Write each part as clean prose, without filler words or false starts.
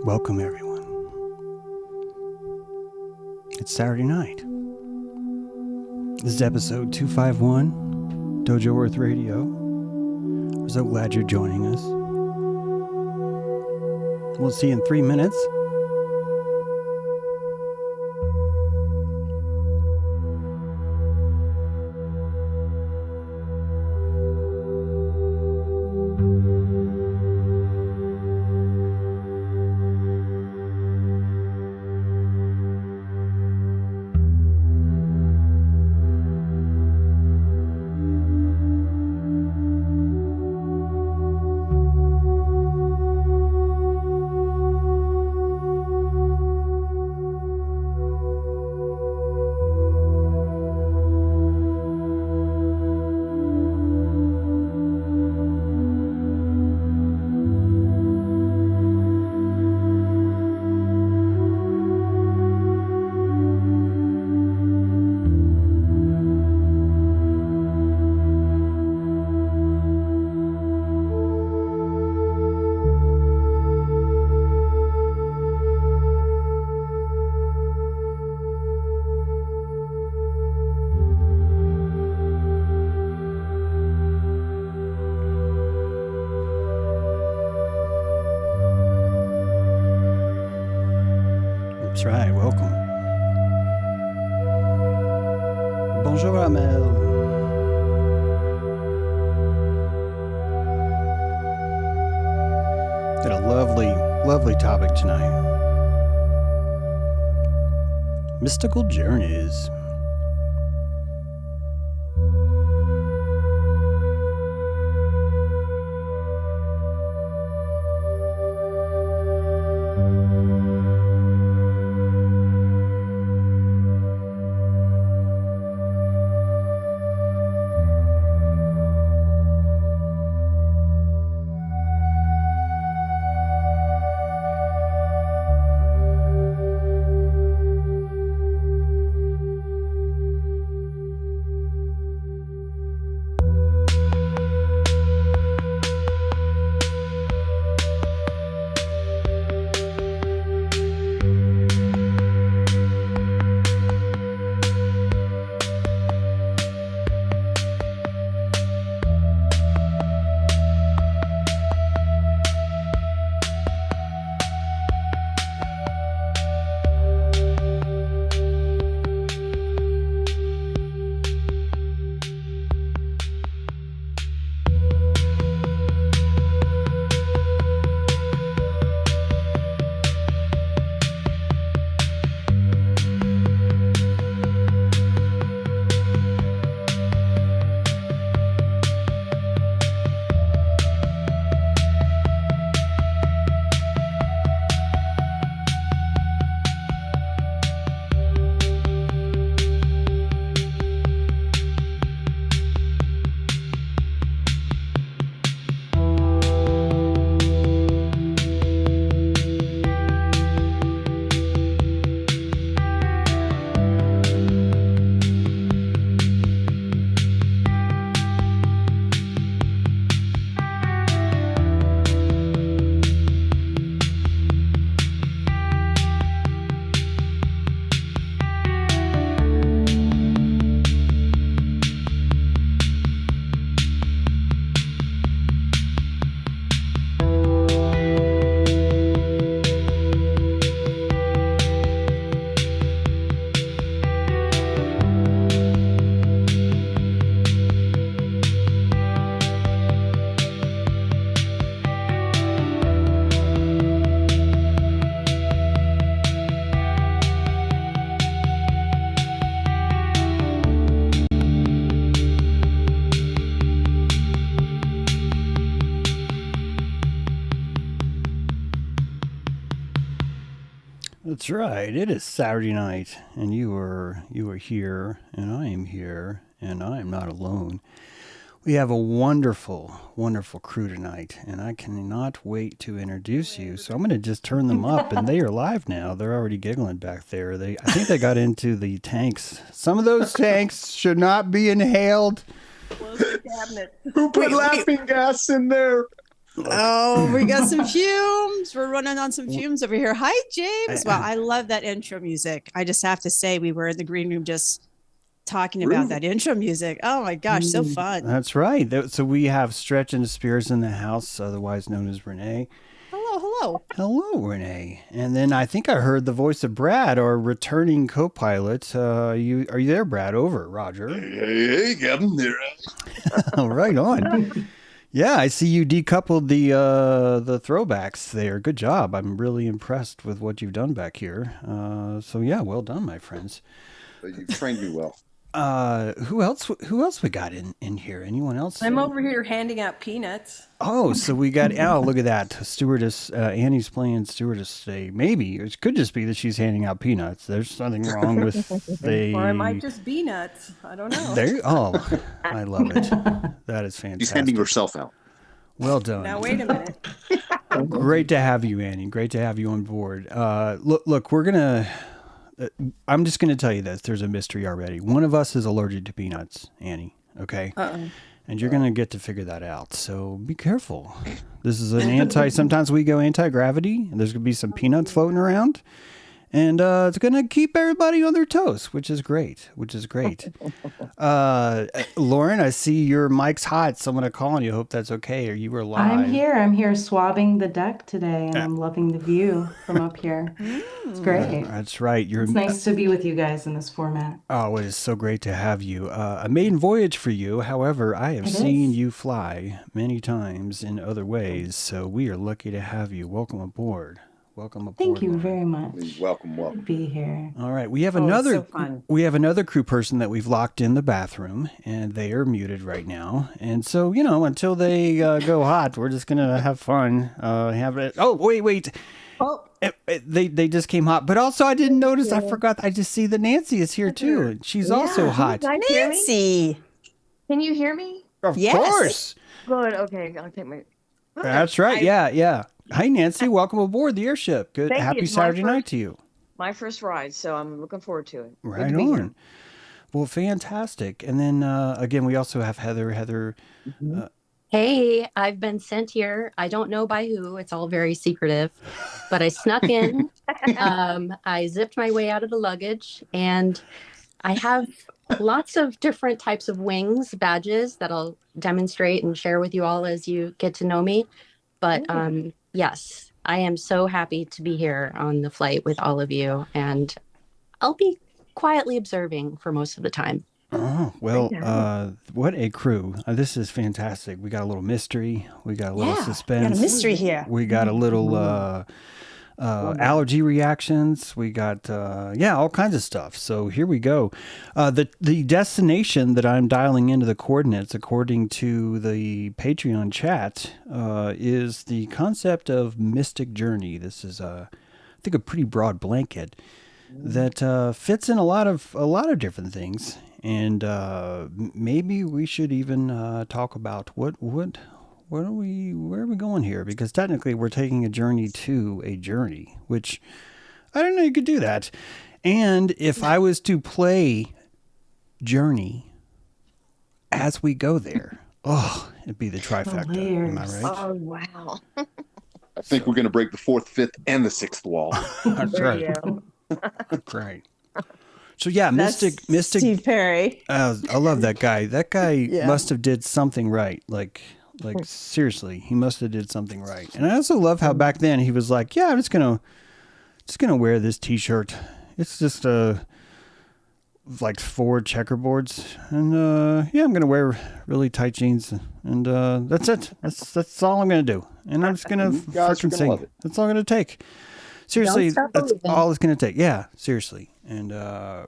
Welcome, everyone. It's Saturday night. This is episode 251, Dojo Earth Radio. We're so glad you're joining us. We'll see you in 3 minutes. That's right, welcome. Bonjour, Amel. Got a lovely topic tonight. Mystical journeys. That's right. It is Saturday night, and you are here, and I am here, and I am not alone. We have a wonderful crew tonight, and I cannot wait to introduce you. So I'm going to just turn them up, and they are live now. They're already giggling back there. I think they got into the tanks. Some of those tanks should not be inhaled. Close the cabinet. Who put laughing gas in there? Oh, we got some fumes. We're running on some W- fumes over here. Hi, James. Wow, I- I love that intro music. I just have to say, we were in the green room just talking about Groovy. that intro music. Oh my gosh, so fun. That's right. So we have Stretch and Spears in the house, otherwise known as Renee. Hello, hello. Hello, Renee. And then I think I heard the voice of Brad, our returning co-pilot. You are you there, Brad? Over, Roger. Hey, Captain. There. Right on. Yeah, I see you decoupled the throwbacks there. Good job. I'm really impressed with what you've done back here. So yeah, well done, my friends. You've trained me well. Who else? Who else we got in here? Anyone else? I'm over here handing out peanuts. Oh, so we got oh, look at that. Stewardess Annie's playing stewardess today. Maybe it could just be that she's handing out peanuts. There's nothing wrong with the. Or it might just be nuts. I don't know. There. Oh, I love it. That is She's handing fantastic. herself out. Well done. Now wait a minute. Great to have you, Annie. Great to have you on board. Look, we're gonna. I'm just gonna tell you this. There's a mystery already. One of us is allergic to peanuts, Annie. Okay. And you're gonna get to figure that out. So be careful. This is an anti. Sometimes we go anti-gravity, and there's gonna be some peanuts floating around, and it's gonna keep everybody on their toes, which is great. Which is great. Lauren, I see your mic's hot. So I'm gonna call on you. Hope that's okay. Or you were live. I'm here. I'm here swabbing the deck today, and I'm loving the view from up here. It's great. That's right. You're. It's nice to be with you guys in this format. Oh, it is so great to have you. A maiden voyage for you. However, I have It seen is. you fly many times in other ways, so we are lucky to have you. Welcome aboard. Welcome aboard. Thank you Lauren. very much. Welcome, To welcome. be here. All right, we have Oh, it's another. so fun. We have another crew person that we've locked in the bathroom, and they are muted right now. And so, until they go hot, we're just gonna have fun. Have it. Oh, wait. Oh, They just came hot, but also I didn't notice. I forgot. I just see that Nancy is here too, and she's also Yeah, hot. can you guys hear me? Nancy. Can you hear me? Of Yes. course. Good. Okay, I'll take my. Good. That's right. I- Yeah. Hi, Nancy. Welcome aboard the airship. Good. Thank you. Happy It's my Saturday night first- to you. My first ride, so I'm looking forward to it. Good Right to be here. on. Well, fantastic. And then again, we also have Heather. Heather. Hey, I've been sent here. I don't know by who. It's all very secretive, but I snuck in. I zipped my way out of the luggage, and I have lots of different types of wings badges that I'll demonstrate and share with you all as you get to know me. But yes, I am so happy to be here on the flight with all of you, and I'll be quietly observing for most of the time. Oh, well, Great to have what a crew. This is fantastic. We got a little mystery. We got a little Yeah, suspense. got a mystery here. We got a little allergy reactions. We got all kinds of stuff. So here we go. The destination that I'm dialing into the coordinates according to the Patreon chat is the concept of mystic journey. This is I think a pretty broad blanket that fits in a lot of different things. And maybe we should even talk about where are we going here? Because technically we're taking a journey to a journey, which I don't know you could do that. And if I was to play Journey as we go there, it'd be the trifecta. Am I Layers. right? Oh wow! I think we're going to break the fourth, fifth, and the sixth wall. That's There right. you go. Right. So yeah, That's Mystic. Steve Perry. I love that guy. That guy Yeah. must have did something right. Like seriously, he must have did something right. And I also love how back then he was like, "Yeah, I'm just gonna wear this T-shirt. It's just like 4 checkerboards, and I'm gonna wear really tight jeans, and that's it. That's all I'm gonna do. And I'm just gonna You guys are freaking gonna sing. love it. That's all I'm gonna take. Seriously, stop that's believing. all it's gonna take. Yeah, seriously, and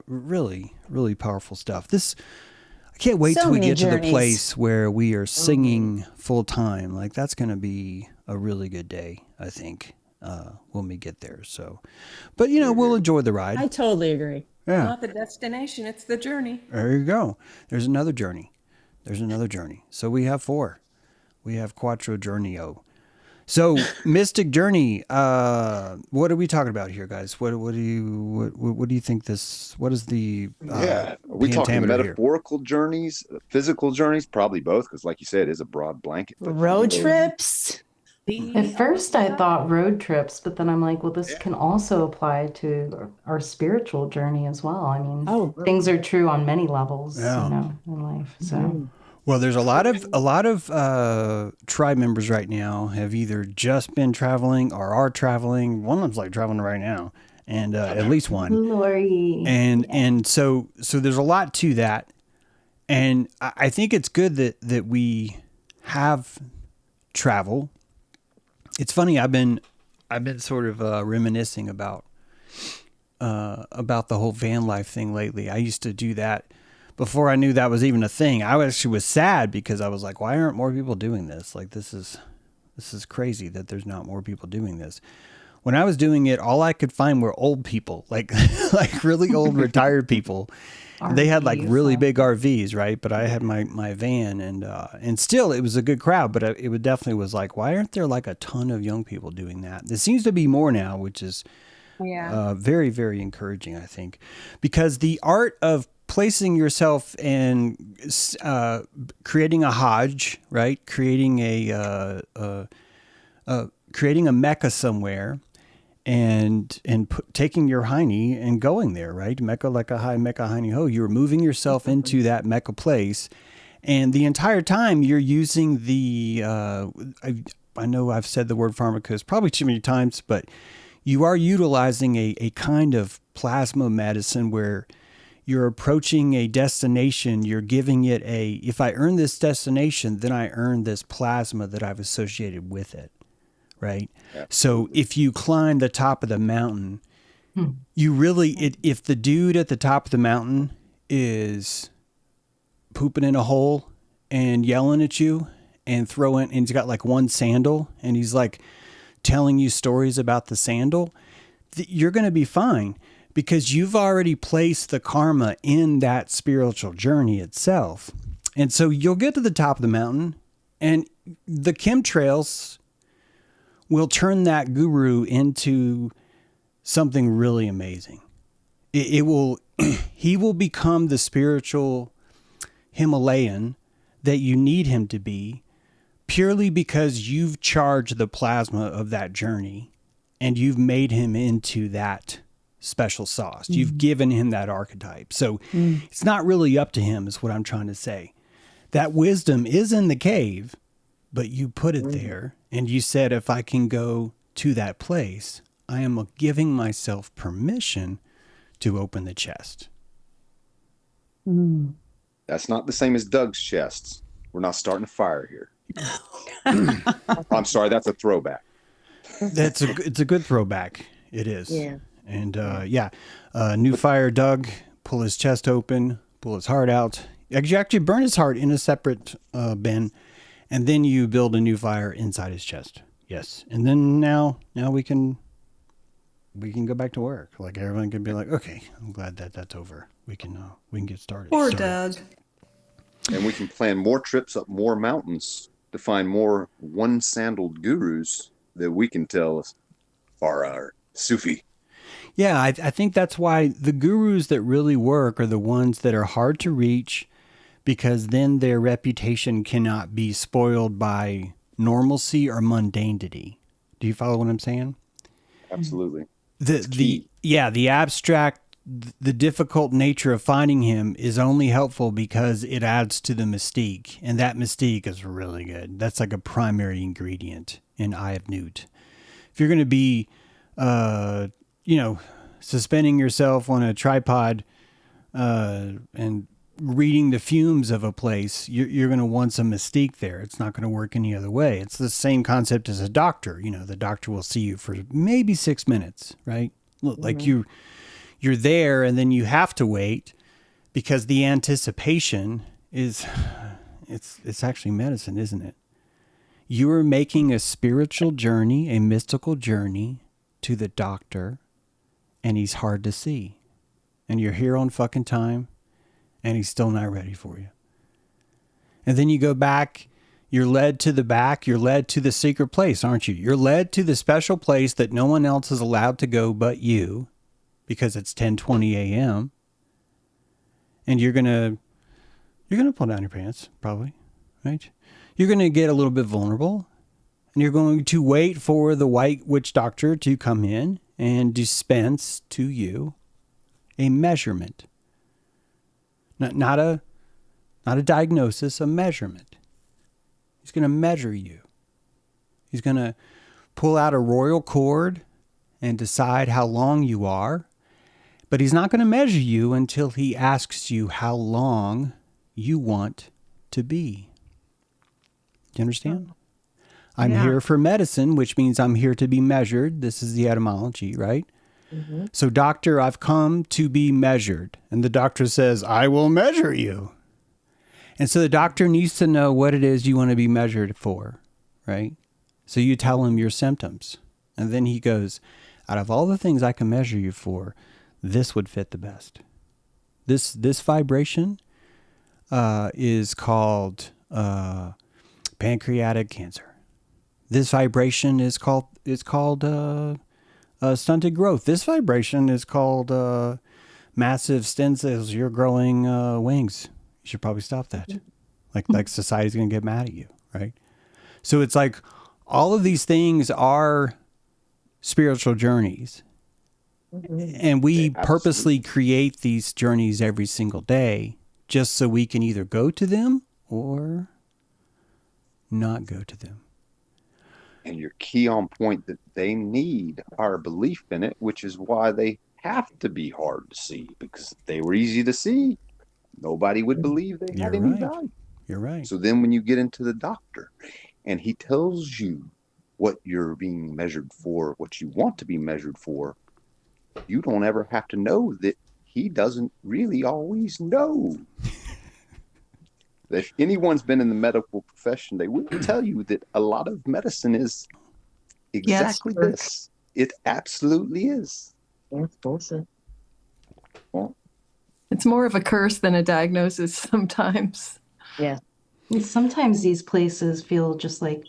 really, really powerful stuff. I can't wait So till we many get to the journeys. place where we are singing full time. Like that's going to be a really good day, I think, when we get there. So, but we'll enjoy the ride. I totally agree. Yeah, not the destination, it's the journey. there you go. There's another journey. So we have 4. We have Quattro Journeo. So Mystic Journey. What are we talking about here, guys? What do you think this? What is the Yeah. Are we talking pentameter here? metaphorical journeys, physical journeys? Probably both, because like you said, it is a broad blanket. But Road trips. At first, I thought road trips, but then I'm like, well, this Yeah. can also apply to our spiritual journey as well. I mean, Oh, things are true on many levels, Yeah. in life. So, Well, there's a lot of tribe members right now have either just been traveling or are traveling. One of them's like traveling right now, and at least one. Lori. And so there's a lot to that, and I think it's good that we have travel. It's funny. I've been sort of reminiscing about the whole van life thing lately. I used to do that before I knew that was even a thing. I actually was sad because I was like, why aren't more people doing this? Like, this is crazy that there's not more people doing this. When I was doing it, all I could find were old people, like like really old retired people. They had like really big RVs, right? But I had my van, and still it was a good crowd. But it would definitely was like, why aren't there like a ton of young people doing that? There seems to be more now, which is very, very encouraging, I think, because the art of placing yourself and creating a Hajj, right? Creating a Mecca somewhere, and taking your hiney and going there, right? Mecca like a high, Mecca hiney ho. You're moving yourself into that Mecca place, and the entire time you're using the. I know I've said the word pharmacos probably too many times, but you are utilizing a kind of plasma medicine where you're approaching a destination. You're giving it if I earn this destination, then I earn this plasma that I've associated with it. Right. Yeah. So if you climb the top of the mountain, you really, if the dude at the top of the mountain is pooping in a hole and yelling at you and and he's got like one sandal and he's like telling you stories about the sandal, you're going to be fine because you've already placed the karma in that spiritual journey itself. And so you'll get to the top of the mountain and the chemtrails will turn that guru into something really amazing. It will, he will become the spiritual Himalayan that you need him to be purely because you've charged the plasma of that journey and you've made him into that special sauce. Mm-hmm. You've given him that archetype. So it's not really up to him is what I'm trying to say. That wisdom is in the cave, but you put it there and you said, if I can go to that place, I am giving myself permission to open the chest. That's not the same as Doug's chests. We're not starting a fire here. I'm sorry, that's a throwback. It's a good throwback. It is. Yeah. And new fire, Doug, pull his chest open, pull his heart out. You actually burn his heart in a separate bin, and then you build a new fire inside his chest. Yes. And then now we can go back to work. Like everyone can be like, okay, I'm glad that's over. We can get started. Poor Doug. And we can plan more trips up more mountains to find more one-sandaled gurus that we can tell are our Sufi. Yeah, I think that's why the gurus that really work are the ones that are hard to reach, because then their reputation cannot be spoiled by normalcy or mundanity. Do you follow what I'm saying? Absolutely. The abstract, the difficult nature of finding him is only helpful because it adds to the mystique, and that mystique is really good. That's like a primary ingredient in Eye of Newt. If you're going to be, suspending yourself on a tripod and reading the fumes of a place, you're going to want some mystique there. It's not going to work any other way. It's the same concept as a doctor. The doctor will see you for maybe 6 minutes, right? Like you're there and then you have to wait because the anticipation is, it's actually medicine, isn't it? You are making a spiritual journey, a mystical journey to the doctor, and he's hard to see. And you're here on fucking time, and he's still not ready for you. And then you go back, you're led to the back, you're led to the secret place, aren't you? You're led to the special place that no one else is allowed to go but you, because it's 10:20 a.m. And you're gonna pull down your pants, probably, right? You're gonna get a little bit vulnerable, And you're going to wait for the white witch doctor to come in and dispense to you a measurement. Not a diagnosis, a measurement. He's going to measure you. He's going to pull out a royal cord and decide how long you are. But he's not going to measure you until he asks you how long you want to be. Do you understand? I'm Yeah. here for medicine, which means I'm here to be measured. This is the etymology, right? Mm-hmm. So, doctor, I've come to be measured. And the doctor says, I will measure you. And so the doctor needs to know what it is you want to be measured for, right? So you tell him your symptoms. And then he goes, out of all the things I can measure you for, this would fit the best. This vibration is called pancreatic cancer. This vibration is called stunted growth. This vibration is called massive stem cells. You're growing wings. You should probably stop that. Like society's gonna get mad at you, right? So it's like all of these things are spiritual journeys. And we purposely create these journeys every single day just so we can either go to them or not go to them. And you're key on point that they need our belief in it, which is why they have to be hard to see, because if they were easy to see, nobody would believe they had You're any right. value. You're right. So then when you get into the doctor and he tells you what you're being measured for, what you want to be measured for, you don't ever have to know that he doesn't really always know. If anyone's been in the medical profession, they will tell you that a lot of medicine is exactly this. It absolutely is. That's bullshit. It's more of a curse than a diagnosis sometimes. Yeah. And sometimes these places feel just like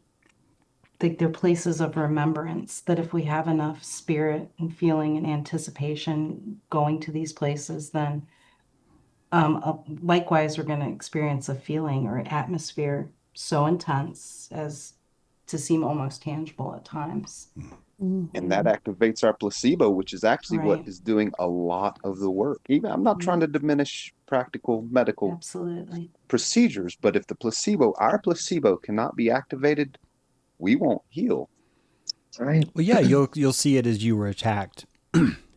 they're places of remembrance, that if we have enough spirit and feeling and anticipation going to these places, then likewise we're going to experience a feeling or atmosphere so intense as to seem almost tangible at times. And that activates our placebo, which is actually what Right. is doing a lot of the work. Even I'm not trying to diminish practical medical Absolutely. procedures, but if our placebo cannot be activated, we won't heal. That's right. Well, yeah, you'll see it as you were attacked.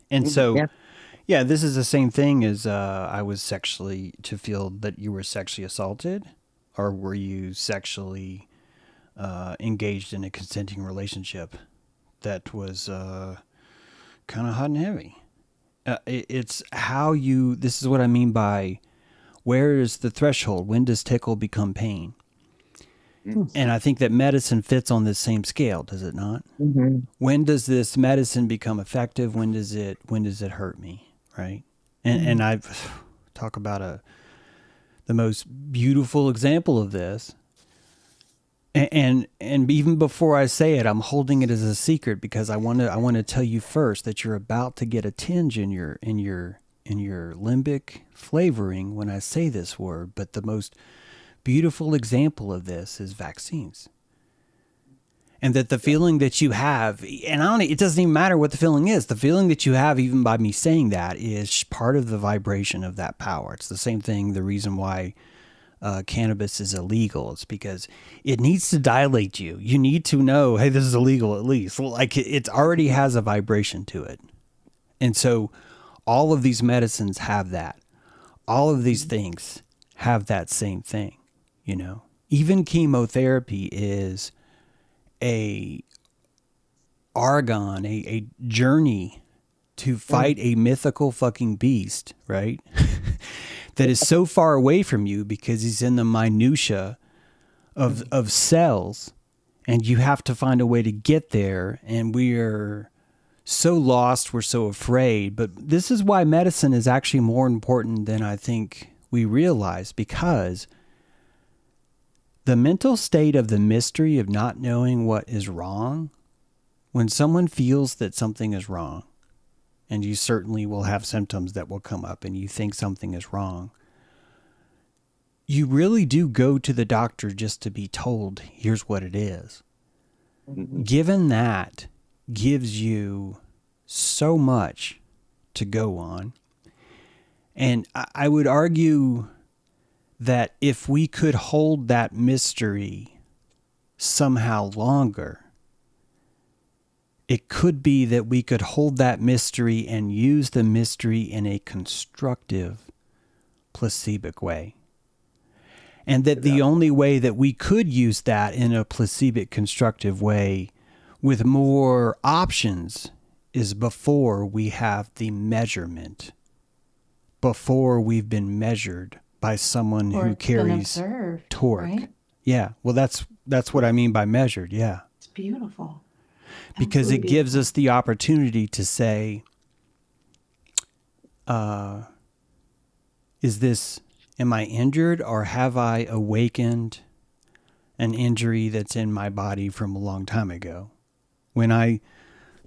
And so, Yeah. yeah, this is the same thing as I was to feel that you were sexually assaulted, or were you sexually engaged in a consenting relationship that was kind of hot and heavy. It's how this is what I mean by where is the threshold? When does tickle become pain? And I think that medicine fits on this same scale, does it not? Mm-hmm. When does this medicine become effective? When does it hurt me? Right? And I talk about the most beautiful example of this. And even before I say it, I'm holding it as a secret because I want to tell you first that you're about to get a tinge in your limbic flavoring when I say this word. But the most beautiful example of this is vaccines. And that the feeling that you have, and it doesn't even matter what the feeling is. The feeling that you have, even by me saying that, is part of the vibration of that power. It's the same thing. The reason why cannabis is illegal. It's because it needs to dilate you. You need to know, hey, this is illegal at least. Like it already has a vibration to it. And so all of these medicines have that. All of these things have that same thing, you know. Even chemotherapy is a journey to fight a mythical fucking beast, right? That is so far away from you because he's in the minutia of cells, and you have to find a way to get there. And we are so lost, we're so afraid. But this is why medicine is actually more important than I think we realize, because the mental state of the mystery of not knowing what is wrong, when someone feels that something is wrong, and you certainly will have symptoms that will come up and you think something is wrong, you really do go to the doctor just to be told, here's what it is. given that gives you so much to go on. And I would argue that if we could hold that mystery somehow longer, it could be that we could hold that mystery and use the mystery in a constructive, placebic way. And that the only way that we could use that in a placebic, constructive way with more options is before we have the measurement, before we've been measured by someone Or who it's been carries observed, torque. right? Yeah, well, that's what I mean by measured. Yeah, It's beautiful. because it Absolutely gives beautiful. us the opportunity to say, am I injured, or have I awakened an injury that's in my body from a long time ago? When I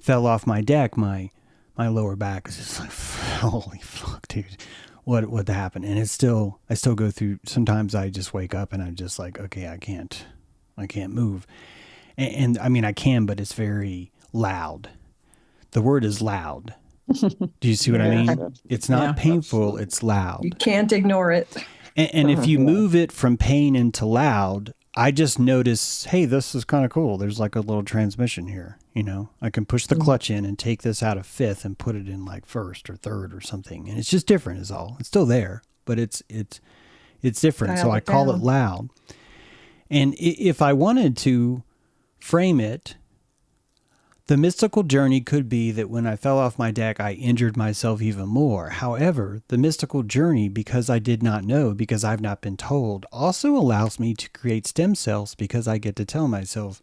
fell off my deck, my lower back was just like, holy fuck, dude, what happened? And I still go through. Sometimes I just wake up and I'm just like, okay, I can't move. And I mean, I can, but it's very loud. The word is loud. Do you see what I Yeah. mean? It's not Yeah. painful. Absolutely. It's loud. You can't ignore it. And if you Yeah. move it from pain into loud, I just notice, hey, this is kind of cool. There's like a little transmission here. You know, I can push the clutch in and take this out of fifth and put it in like first or third or something. And it's just different is all. It's still there, but it's different. So Dial I it call it down. loud. And if I wanted to frame it, the mystical journey could be that when I fell off my deck, I injured myself even more. However, the mystical journey, because I did not know, because I've not been told, also allows me to create stem cells because I get to tell myself,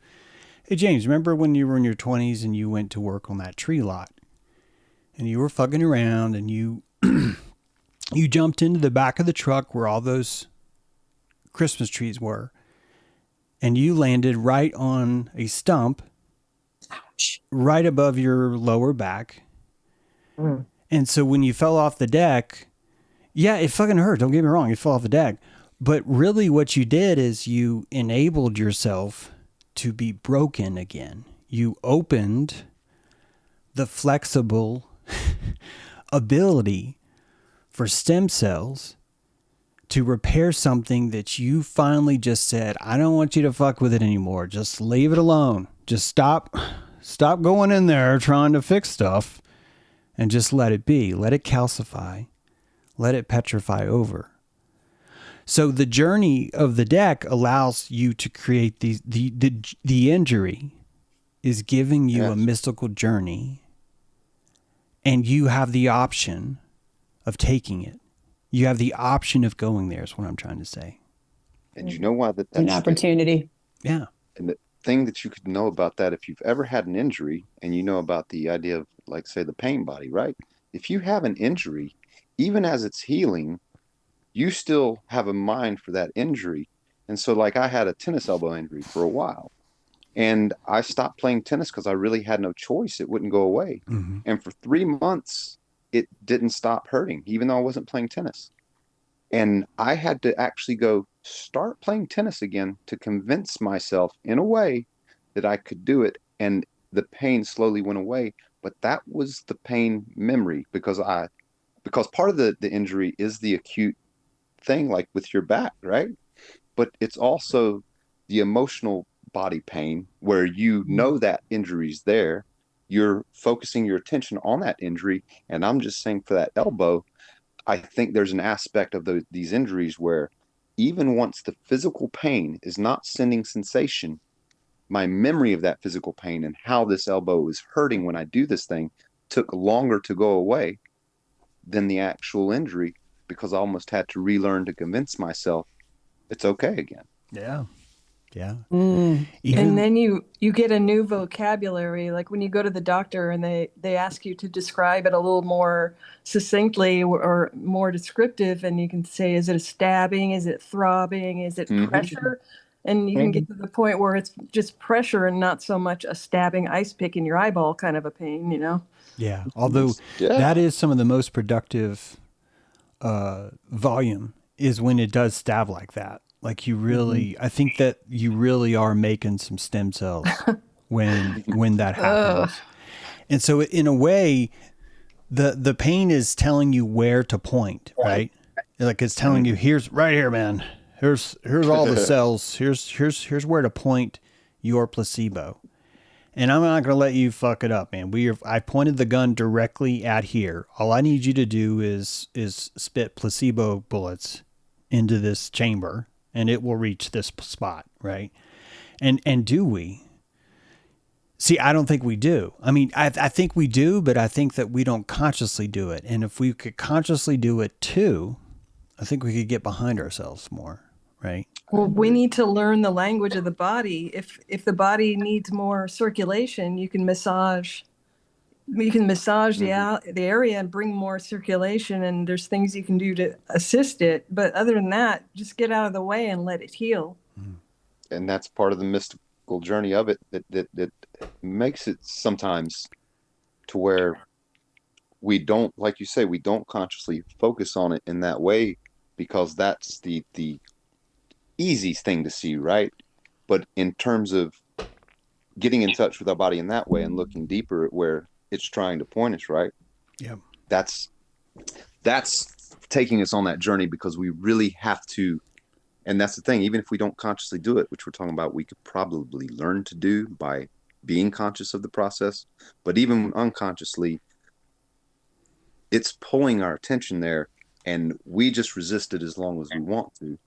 hey, James, remember when you were in your 20s and you went to work on that tree lot and you were fucking around and you you jumped into the back of the truck where all those Christmas trees were and you landed right on a stump right above your lower back. Mm. And so when you fell off the deck, yeah, it fucking hurt. Don't get me wrong. You fell off the deck. But really what you did is you enabled yourself to be broken again. You opened the flexible ability for stem cells to repair something that you finally just said, I don't want you to fuck with it anymore. Just leave it alone. Just stop going in there trying to fix stuff and just let it be. Let it calcify. Let it petrify over. So the journey of the deck allows you to create the injury is giving you a Yes. mystical journey, and you have the option of taking it. You have the option of going there is what I'm trying to say. And you know why An that's opportunity. Yeah. and the thing that you could know about that, if you've ever had an injury and you know about the idea of, like, say, the pain body, right? If you have an injury, even as it's healing, you still have a mind for that injury. And so, like, I had a tennis elbow injury for a while, and I stopped playing tennis because I really had no choice. It wouldn't go away. Mm-hmm. And for 3 months, it didn't stop hurting, even though I wasn't playing tennis. And I had to actually go start playing tennis again to convince myself in a way that I could do it. And the pain slowly went away. But that was the pain memory because part of the injury is the acute thing, like with your back, right? But it's also the emotional body pain where you know that injury's there. You're focusing your attention on that injury. And I'm just saying for that elbow, I think there's an aspect of these injuries where even once the physical pain is not sending sensation, my memory of that physical pain and how this elbow is hurting when I do this thing took longer to go away than the actual injury because I almost had to relearn to convince myself it's okay again. Yeah. Yeah. Mm. And then you get a new vocabulary, like when you go to the doctor and they ask you to describe it a little more succinctly or more descriptive, and you can say, is it a stabbing, is it throbbing, is it Mhm. pressure? And you can get to the point where it's just pressure and not so much a stabbing ice pick in your eyeball kind of a pain, you know? Yeah. Although Yeah. that is some of the most productive volume is when it does stab like that. Like you really, I think that you really are making some stem cells when that happens. And so in a way, the pain is telling you where to point, right? Like it's telling you, here's right here, man. Here's all the cells. Here's where to point your placebo. And I'm not gonna let you fuck it up, man. I pointed the gun directly at here. All I need you to do is spit placebo bullets into this chamber, and it will reach this spot, right? And do we? See, I don't think we do. I mean, I think we do, but I think that we don't consciously do it. And if we could consciously do it too, I think we could get behind ourselves more, right? Well, we need to learn the language of the body. If the body needs more circulation, you can massage. You can massage the area and bring more circulation, and there's things you can do to assist it. But other than that, just get out of the way and let it heal. And that's part of the mystical journey of it that makes it sometimes to where we don't, like you say, we don't consciously focus on it in that way, because that's the easiest thing to see, right? But in terms of getting in touch with our body in that way and looking deeper at where it's trying to point us, right? Yeah. That's taking us on that journey, because we really have to. And that's the thing, even if we don't consciously do it, which we're talking about, we could probably learn to do by being conscious of the process. But even unconsciously, it's pulling our attention there, and we just resist it as long as we want to.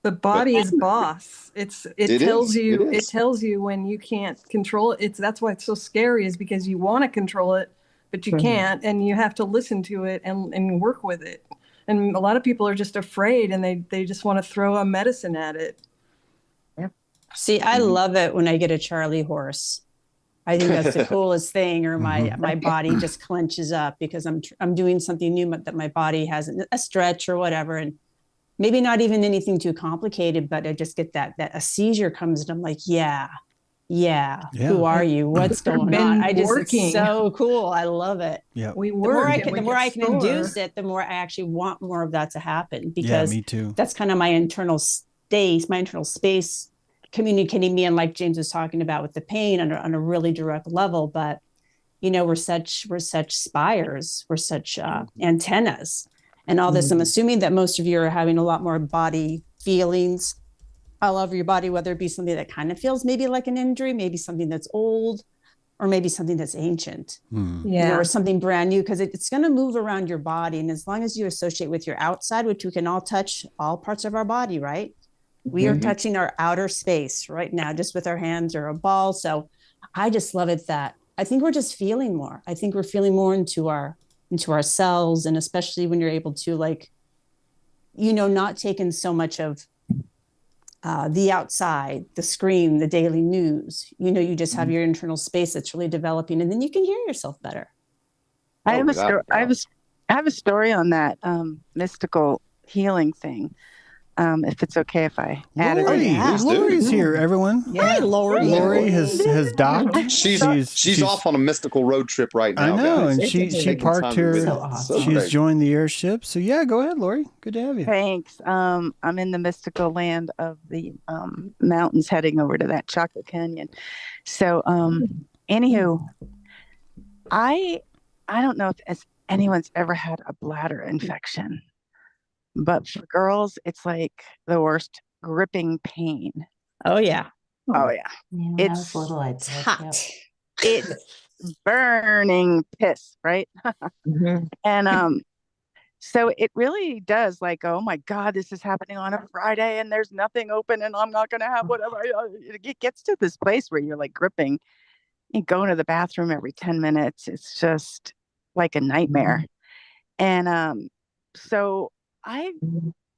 The body is boss. It tells you It is. it tells you when you can't control it. That's why it's so scary, is because you want to control it, but you can't, and you have to listen to it and work with it. And a lot of people are just afraid, and they just want to throw a medicine at it. See, I love it when I get a Charlie horse. I think that's the coolest thing, or my body just clenches up because I'm doing something new that my body hasn't, a stretch or whatever, and maybe not even anything too complicated, but I just get that a seizure comes and I'm like, yeah. Who are you? What's going on? It's so cool. I love it. Yeah. The more I can induce it, the more I actually want more of that to happen, because me too. That's kind of my internal space communicating me, and like James was talking about with the pain on a really direct level. But we're such spires, we're such antennas, and all this. I'm assuming that most of you are having a lot more body feelings all over your body, whether it be something that kind of feels maybe like an injury, maybe something that's old, or maybe something that's ancient, or something brand new, because it's going to move around your body. And as long as you associate with your outside, which we can all touch all parts of our body, right? We are touching our outer space right now, just with our hands or a ball. So I just love it that I think we're just feeling more. I think we're feeling more into ourselves. And especially when you're able to, not taking so much of the outside, the screen, the daily news. You just have your internal space that's really developing, and then you can hear yourself better. I have a story on that mystical healing thing. If it's okay if I add it. Lori's here, everyone. Hi, Lori. Lori has docked. She's off on a mystical road trip right now. I know, guys. and she parked her. She's joined the airship. So yeah, go ahead, Lori. Good to have you. Thanks. I'm in the mystical land of the mountains, heading over to that Chocolate Canyon. So, anywho, I don't know if anyone's ever had a bladder infection. But for girls, it's like the worst gripping pain. Oh, yeah. Oh, yeah. It's little. It's hot. It's burning piss, right? And so it really does, like, oh my God, this is happening on a Friday and there's nothing open and I'm not going to have whatever. It gets to this place where you're like gripping. You go into the bathroom every 10 minutes. It's just like a nightmare. And so I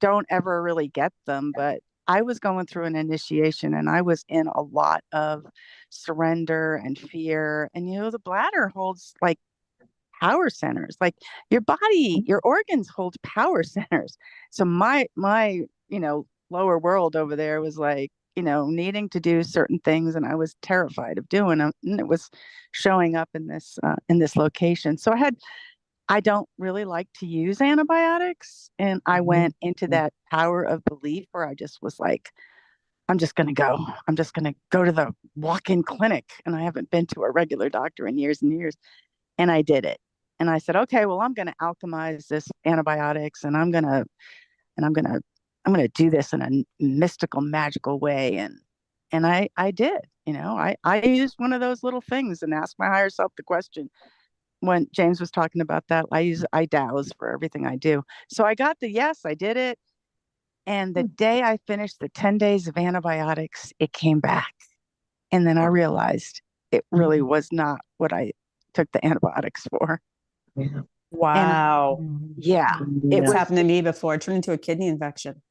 don't ever really get them, but I was going through an initiation and I was in a lot of surrender and fear. And, the bladder holds like power centers, like your body, your organs hold power centers. So my lower world over there was like, needing to do certain things. And I was terrified of doing them. And it was showing up in this location. So I don't really like to use antibiotics. And I went into that power of belief where I just was like, I'm just going to go. I'm just going to go to the walk-in clinic. And I haven't been to a regular doctor in years and years. And I did it. And I said, okay, well, I'm going to alchemize this antibiotics and I'm going to, I'm going to do this in a mystical, magical way. And I did, I used one of those little things and asked my higher self the question. When James was talking about that, I douse for everything I do. So I got the yes, I did it. And the day I finished the 10 days of antibiotics, it came back. And then I realized it really was not what I took the antibiotics for. Yeah. Wow. Yeah, It's was, happened to me before. It turned into a kidney infection.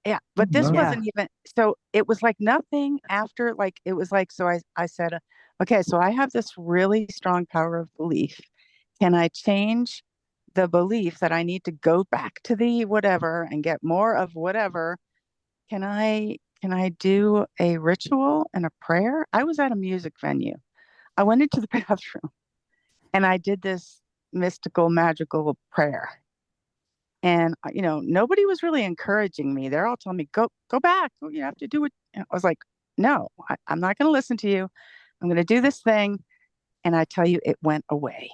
yeah, but this Yeah. wasn't even, so it was like nothing after, like, it was like, so I said, okay, so I have this really strong power of belief. Can I change the belief that I need to go back to the whatever and get more of whatever? Can I do a ritual and a prayer? I was at a music venue. I went into the bathroom and I did this mystical, magical prayer. And nobody was really encouraging me. They're all telling me, go back. You have to do it. And I was like, no, I'm not going to listen to you. I'm going to do this thing. And I tell you, it went away.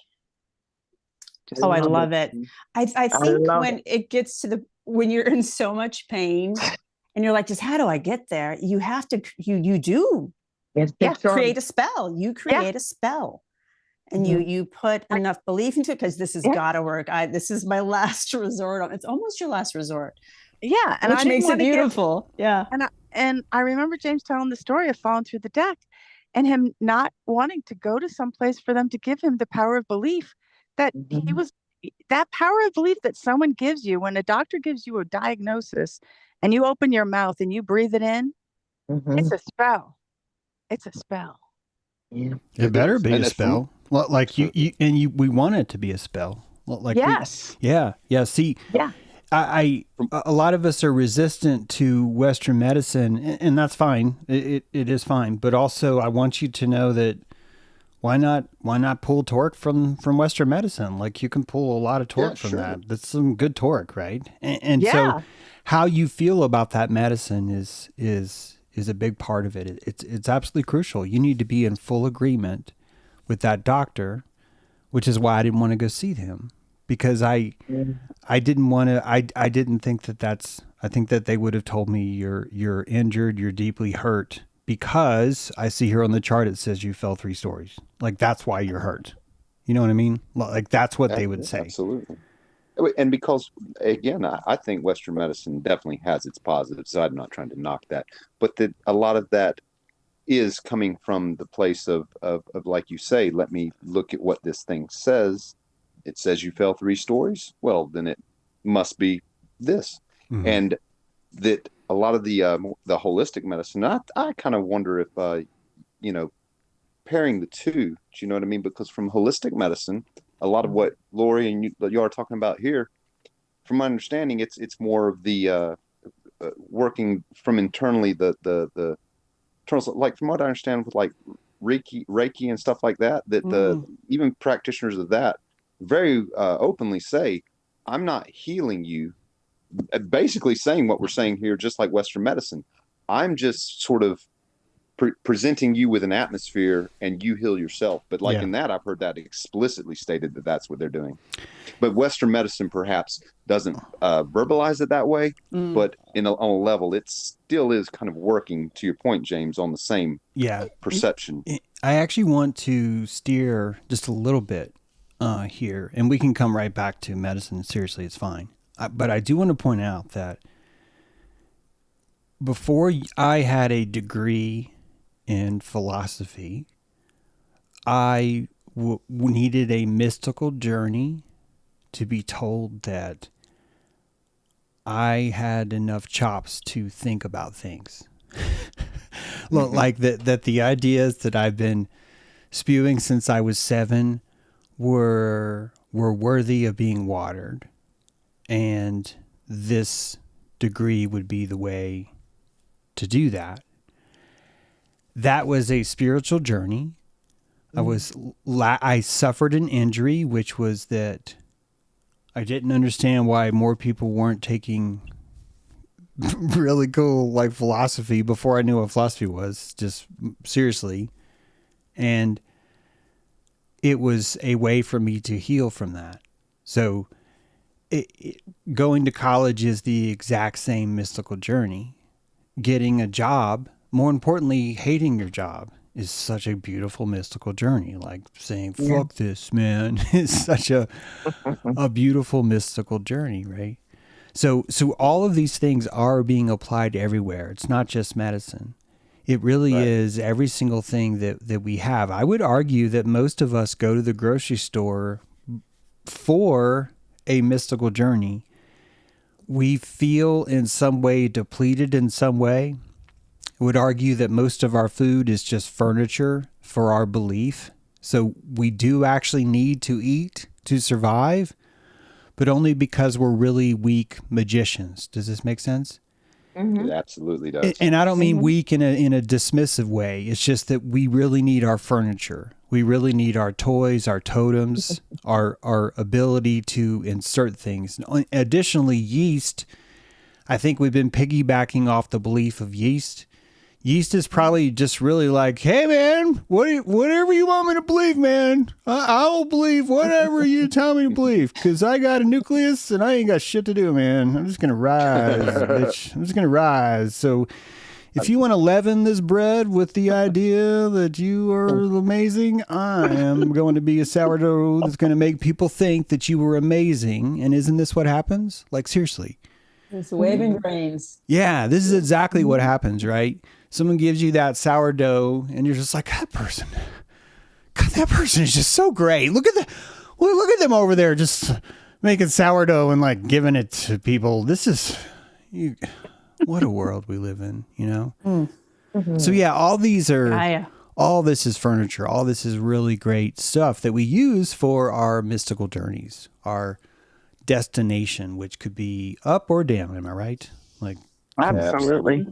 Just Oh, I love it. I think love when it gets to when you're in so much pain and you're like, just how do I get there? You have to, you do create a spell. You create a spell. And you put enough belief into it because this has got to work. This is my last resort. It's almost your last resort. Yeah, and which makes it beautiful. Yeah. And I remember James telling the story of falling through the deck, and him not wanting to go to some place for them to give him the power of belief that that power of belief that someone gives you when a doctor gives you a diagnosis, and you open your mouth and you breathe it in. It's a spell. It's a spell. Yeah. It better be And a spell. Well, like we want it to be a spell. Well, like yes. Yeah. See, I a lot of us are resistant to Western medicine, and that's fine. It is fine. But also, I want you to know that why not pull torque from Western medicine? Like, you can pull a lot of torque from that. That's some good torque, right? And so, how you feel about that medicine is a big part of it. It's absolutely crucial. You need to be in full agreement with that doctor, which is why I didn't want to go see him, because I didn't want to. I didn't think that's. I think that they would have told me you're injured, you're deeply hurt, because I see here on the chart it says you fell 3 stories. Like, that's why you're hurt. You know what I mean? Like, that's what they would say. Absolutely. And because, again, I think Western medicine definitely has its positives. So I'm not trying to knock that, but that a lot of that is coming from the place of like you say, let me look at what this thing says. It says you fell 3 stories. Well, then it must be this. Mm-hmm. And that a lot of the holistic medicine, I kind of wonder if, pairing the two, do you know what I mean? Because from holistic medicine, a lot of what Lori and you are talking about here, from my understanding, it's more of the working from internally, the like, from what I understand with like Reiki and stuff like that, the even practitioners of that very openly say, I'm not healing you. Basically saying what we're saying here, just like Western medicine. I'm just sort of presenting you with an atmosphere and you heal yourself. But like in that, I've heard that explicitly stated that that's what they're doing. But Western medicine perhaps doesn't verbalize it that way, but on a level, it still is kind of working, to your point, James, on the same perception. I actually want to steer just a little bit here, and we can come right back to medicine. Seriously, it's fine. But I do want to point out that before I had a degree in philosophy, I needed a mystical journey to be told that I had enough chops to think about things. Like that the ideas that I've been spewing since I was 7 were worthy of being watered. And this degree would be the way to do that. That was a spiritual journey. I suffered an injury, which was that I didn't understand why more people weren't taking really cool like philosophy before I knew what philosophy was, just seriously. And it was a way for me to heal from that. So going to college is the exact same mystical journey. Getting a job, more importantly, hating your job is such a beautiful mystical journey. Like saying, fuck this, man, is such a beautiful mystical journey, right? So all of these things are being applied everywhere. It's not just medicine. It really is every single thing that we have. I would argue that most of us go to the grocery store for a mystical journey. We feel in some way depleted in some way. I would argue that most of our food is just furniture for our belief. So we do actually need to eat to survive, but only because we're really weak magicians. Does this make sense? It absolutely does. And I don't mean weak in a dismissive way. It's just that we really need our furniture. We really need our toys, our totems, our ability to insert things. Additionally, yeast, I think we've been piggybacking off the belief of yeast. Yeast is probably just really like, hey, man, whatever you want me to believe, man. I'll believe whatever you tell me to believe because I got a nucleus and I ain't got shit to do, man. I'm just going to rise, bitch. I'm just going to rise. So if you want to leaven this bread with the idea that you are amazing, I am going to be a sourdough that's going to make people think that you were amazing. And isn't this what happens? Like, seriously. It's waving grains. Yeah, this is exactly what happens, right? Someone gives you that sourdough and you're just like, that person is just so great. Look at them over there just making sourdough and like giving it to people. This is what a world we live in, you know? Mm-hmm. So yeah, all this is furniture. All this is really great stuff that we use for our mystical journeys, our destination, which could be up or down. Am I right? Like, absolutely.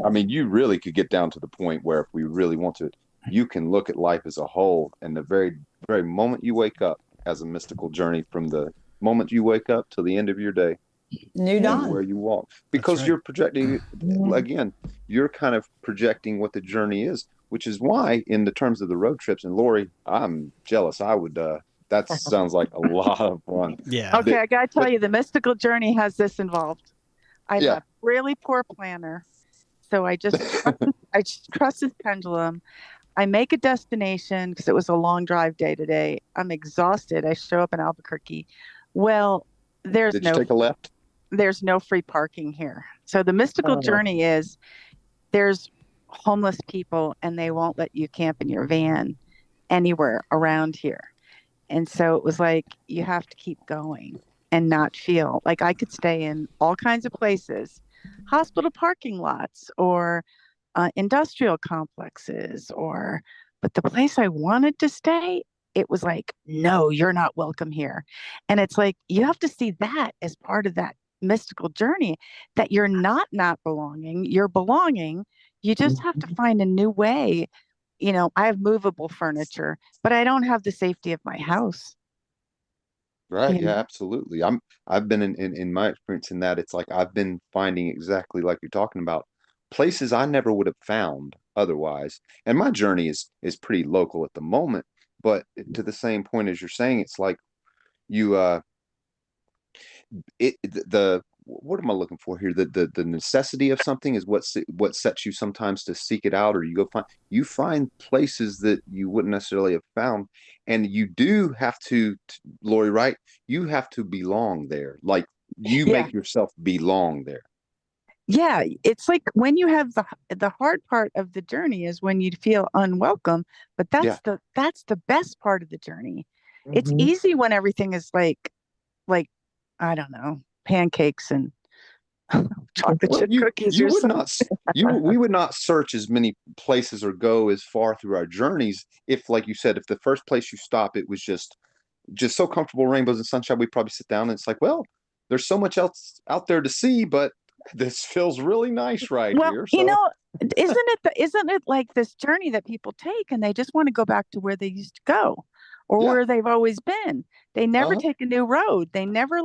I mean, you really could get down to the point where if we really want to, you can look at life as a whole, and the very, very moment you wake up as a mystical journey from the moment you wake up till the end of your day. New dawn. Where you walk. Because you're projecting, again, you're kind of projecting what the journey is, which is why in the terms of the road trips, and Lori, I'm jealous. I would, that sounds like a lot of fun. Yeah. Okay, I got to tell you, the mystical journey has this involved. I'm a really poor planner. So I just trust this pendulum. I make a destination because it was a long drive day today. I'm exhausted. I show up in Albuquerque. Well, Did you take a left? There's no free parking here. So the mystical journey is there's homeless people and they won't let you camp in your van anywhere around here. And so it was like, you have to keep going and not feel like I could stay in all kinds of places, hospital parking lots or industrial complexes, but the place I wanted to stay, it was like, no, you're not welcome here. And it's like, you have to see that as part of that mystical journey, that you're not belonging, you're belonging. You just have to find a new way. You know, I have movable furniture, but I don't have the safety of my house. Right. Yeah, absolutely. I've been in my experience in that it's like I've been finding exactly like you're talking about places I never would have found otherwise. And my journey is pretty local at the moment, but to the same point as you're saying, it's like you the what am I looking for here? The necessity of something is what sets you sometimes to seek it out, or you find places that you wouldn't necessarily have found, and you do have to, Lori, right? You have to belong there. Like you make yourself belong there. Yeah, it's like when you have the hard part of the journey is when you feel unwelcome, but that's the best part of the journey. Mm-hmm. It's easy when everything is like I don't know, pancakes and chocolate chip cookies. We would not search as many places or go as far through our journeys if, like you said, if the first place you stop, it was just so comfortable, rainbows and sunshine, we'd probably sit down and it's like, well, there's so much else out there to see, but this feels really nice here. So. You know, isn't it like this journey that people take and they just want to go back to where they used to go or where they've always been? They never take a new road. They never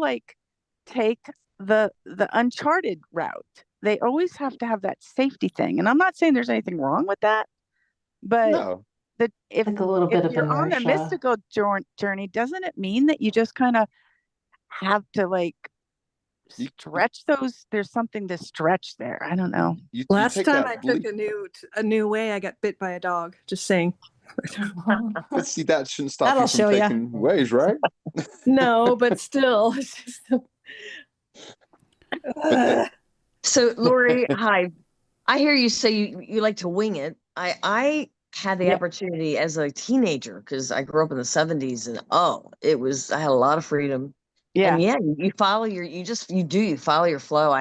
take the uncharted route. They always have to have that safety thing. And I'm not saying there's anything wrong with that, but No. if Like a little bit of you're on a inertia. mystical journey, doesn't it mean that you just kind of have to like stretch those? There's something to stretch there. I don't know. You Last take time that I took a new way, I got bit by a dog. Just saying. But see, that shouldn't stop That'll you from show ya. taking ways, right? No, but still. It's just, So, Lori, hi. I hear you say you like to wing it. I had the Yeah. opportunity as a teenager because I grew up in the 70s, and I had a lot of freedom. Yeah. And yeah, you follow you follow your flow.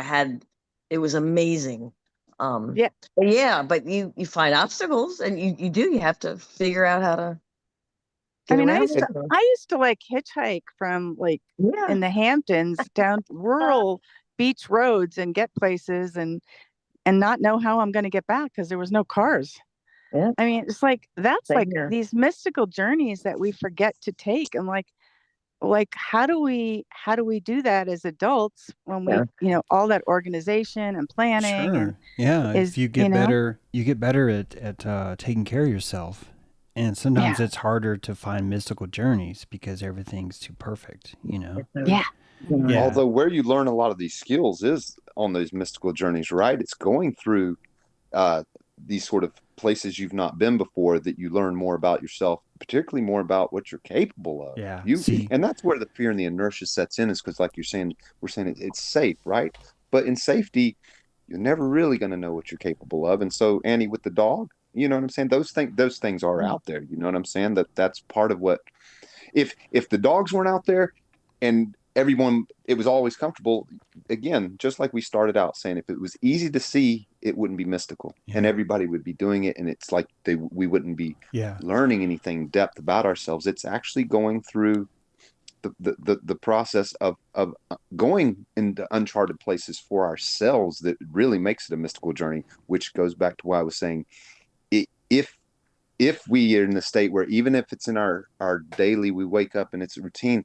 It was amazing. Yeah. But you find obstacles, and you have to figure out how to I get mean, I around used to like hitchhike from like Yeah. in the Hamptons down rural beach roads and get places and not know how I'm going to get back because there was no cars. Yeah. I mean, it's like that's Same like here. these mystical journeys that we forget to take, and like how do we do that as adults when we Yeah. all that organization and planning and Sure. Yeah. is If you get better, you get better at taking care of yourself. And sometimes it's harder to find mystical journeys because everything's too perfect, Yeah. Yeah. Although where you learn a lot of these skills is on those mystical journeys, right? It's going through these sort of places you've not been before that you learn more about yourself, particularly more about what you're capable of. Yeah. And that's where the fear and the inertia sets in, is because, like you're saying, we're saying it's safe, right? But in safety, you're never really going to know what you're capable of. And so, Annie, with the dog, you know what I'm saying? Those things are out there. You know what I'm saying? That's part of what. If the dogs weren't out there, and everyone, it was always comfortable. Again, just like we started out saying, if it was easy to see, it wouldn't be mystical, and everybody would be doing it, and it's like we wouldn't be learning anything depth about ourselves. It's actually going through the process of going into uncharted places for ourselves that really makes it a mystical journey, which goes back to why I was saying, if we are in the state where, even if it's in our daily, we wake up and it's a routine,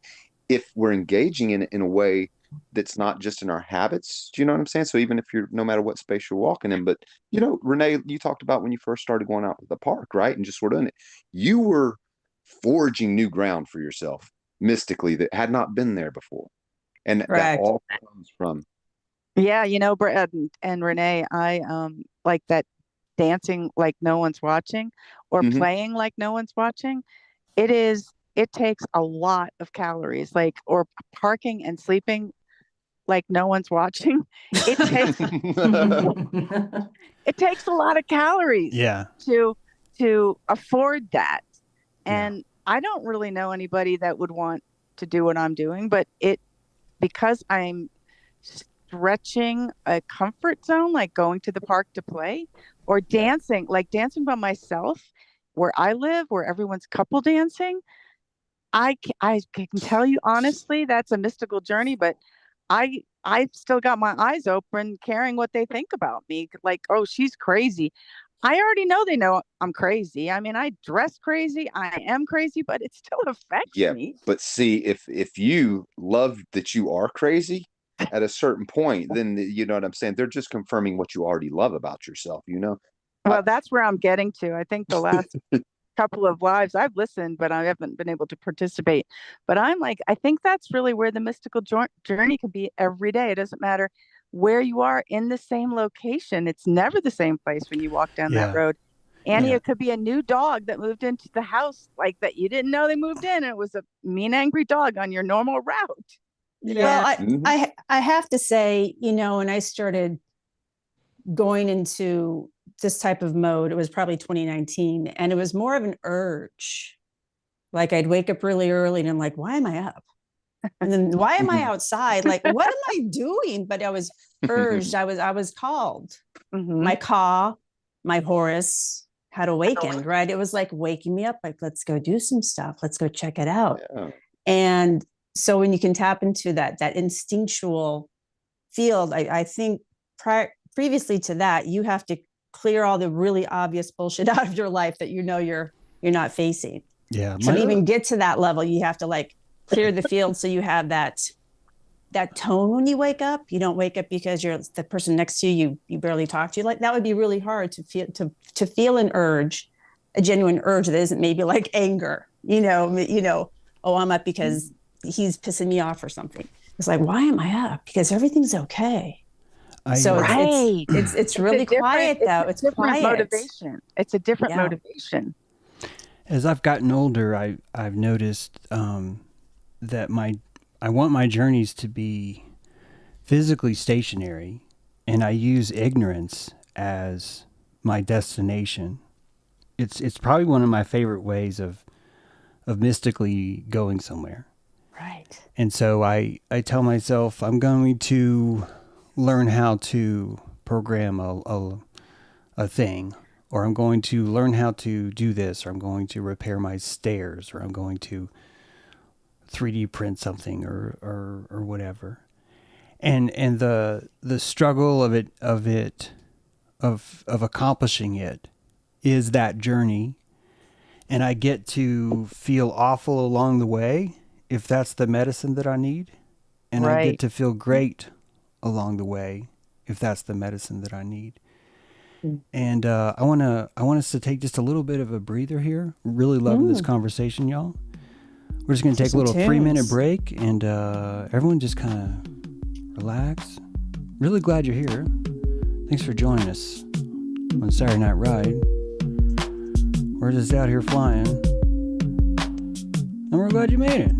if we're engaging in it in a way that's not just in our habits, do you know what I'm saying? So even if you're, no matter what space you're walking in, but Renee, you talked about when you first started going out to the park, right? And just sort of in it, you were forging new ground for yourself mystically that had not been there before. And that all comes from. Yeah. Brett and Renee, I like that dancing like no one's watching or playing like no one's watching. It takes a lot of calories, or parking and sleeping like no one's watching. It takes it takes a lot of calories to afford that. And I don't really know anybody that would want to do what I'm doing, but because I'm stretching a comfort zone, like going to the park to play or dancing by myself where I live, where everyone's couple dancing. I can tell you honestly, that's a mystical journey, but I've still got my eyes open, caring what they think about me. Like, oh, she's crazy. I already know they know I'm crazy. I mean, I dress crazy. I am crazy, but it still affects me. But see, if you love that you are crazy at a certain point, then you know what I'm saying? They're just confirming what you already love about yourself, Well, that's where I'm getting to. I think the last couple of lives I've listened, but I haven't been able to participate. But I'm like, I think that's really where the mystical journey can be every day. It doesn't matter where you are in the same location. It's never the same place when you walk down that road. Annie, it could be a new dog that moved into the house like that you didn't know they moved in. And it was a mean, angry dog on your normal route. Well, I have to say, when I started going into this type of mode, it was probably 2019, and it was more of an urge. Like I'd wake up really early and I'm like, why am I up? And then why am I outside? Like, what am I doing? But I was urged. I was called. My Ka, my Horus had awakened, right? It was like waking me up, like, let's go do some stuff. Let's go check it out. Yeah. And so when you can tap into that instinctual field, I think previously to that, you have to clear all the really obvious bullshit out of your life that you're not facing. Yeah. To even get to that level, you have to clear the field so you have that that tone when you wake up. You don't wake up because you're the person next to you barely talk to. Like that would be really hard to feel an urge, a genuine urge that isn't maybe like anger. Oh, I'm up because he's pissing me off or something. It's like, why am I up? Because everything's okay. So Right. it's really quiet though. It's different quiet. motivation. It's a different Yeah. motivation. As I've gotten older, I've noticed that I want my journeys to be physically stationary, and I use ignorance as my destination. It's probably one of my favorite ways of mystically going somewhere. Right. And so I tell myself I'm going to learn how to program a thing, or I'm going to learn how to do this, or I'm going to repair my stairs, or I'm going to 3D print something or whatever. And the struggle of accomplishing it is that journey. And I get to feel awful along the way if that's the medicine that I need. And I get Right. to feel great along the way if that's the medicine that I need. And I want us to take just a little bit of a breather here. Really loving this conversation, y'all. We're just going to take a little 3-minute break, and everyone just kind of relax. Really glad you're here. Thanks for joining us on Saturday Night Ride. We're just out here flying, and we're glad you made it.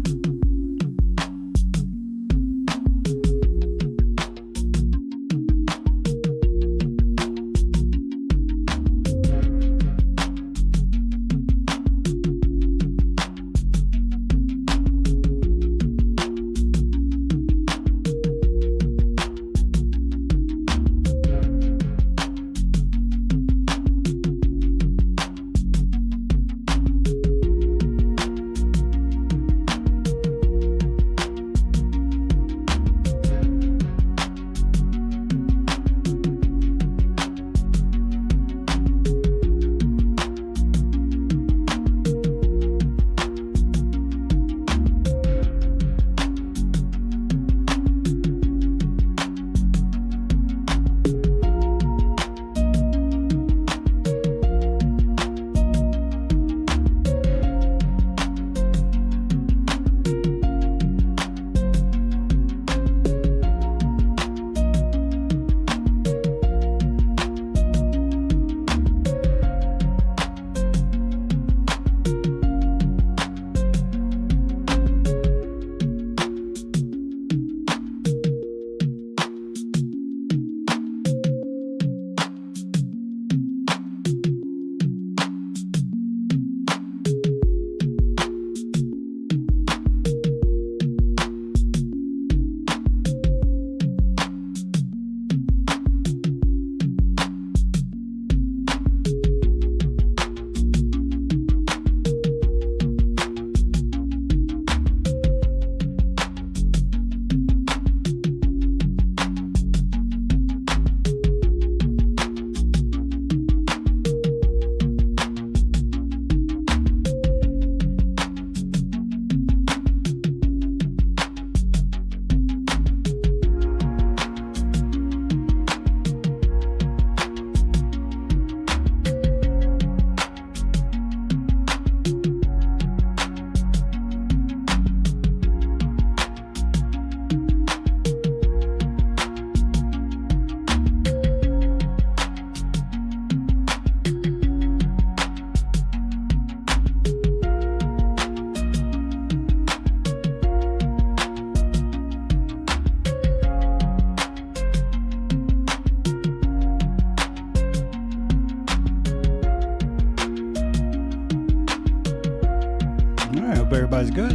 I hope everybody's good.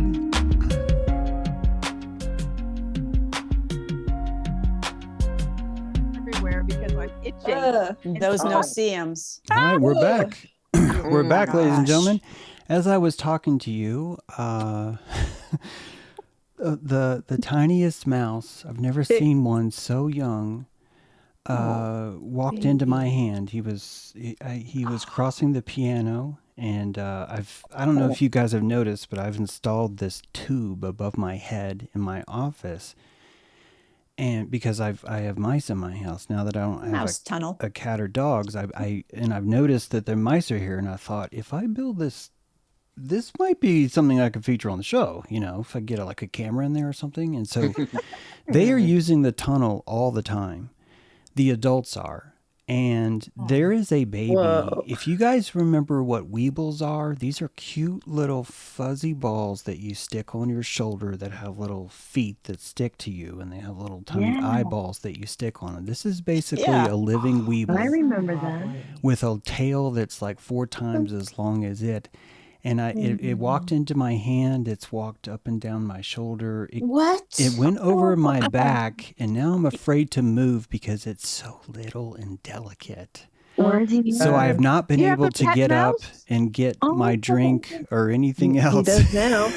Everywhere because I'm itching. Those no-see-ums. All right, we're back. We're back, ladies and Gosh. gentlemen. As I was talking to you, the tiniest mouse, I've never seen one so young, walked into my hand. He was crossing the piano, and I don't know if you guys have noticed, but I've installed this tube above my head in my office, and because I have mice in my house now that I don't have Mouse tunnel. a cat or dogs, I've noticed that the mice are here, and I thought if I build this might be something I could feature on the show, if I get like a camera in there or something. And so they are using the tunnel all the time. The adults are. And there is a baby. Whoa. If you guys remember what Weebles are, these are cute little fuzzy balls that you stick on your shoulder that have little feet that stick to you, and they have little tiny eyeballs that you stick on them. This is basically a living Weeble. I remember that. With a tail that's like 4 times as long as it. And it walked into my hand. It's walked up and down my shoulder. What? It went over my back, and now I'm afraid to move because it's so little and delicate. So I have not been You have able a to pet get up mouse? and get my drink or anything He else. does now.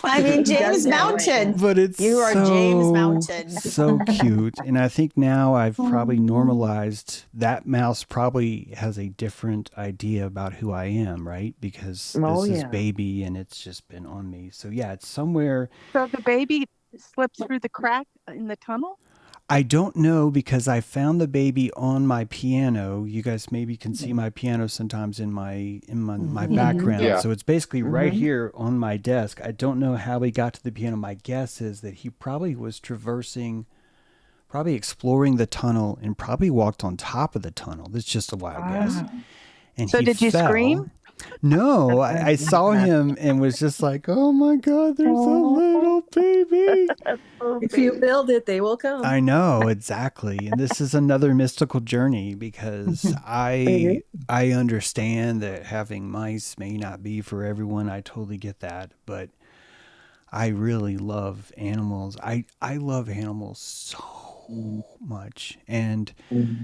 I mean, James does that right Mountain. But it's You are so, James Mountain. so cute. And I think now I've probably normalized that mouse probably has a different idea about who I am, right? Because Oh, this is yeah. baby and it's just been on me. So yeah, it's somewhere. So the baby slips through the crack in the tunnel? I don't know because I found the baby on my piano. You guys maybe can see my piano sometimes in my background. Yeah. So it's basically right here on my desk. I don't know how he got to the piano. My guess is that he probably was probably exploring the tunnel and probably walked on top of the tunnel. That's just a wild guess. And So he did you fell. scream? No, I saw him and was just like, oh my God, there's a little baby. If you build it, they will come. I know, exactly. And this is another mystical journey because I understand that having mice may not be for everyone. I totally get that. But I really love animals. I love animals so much. And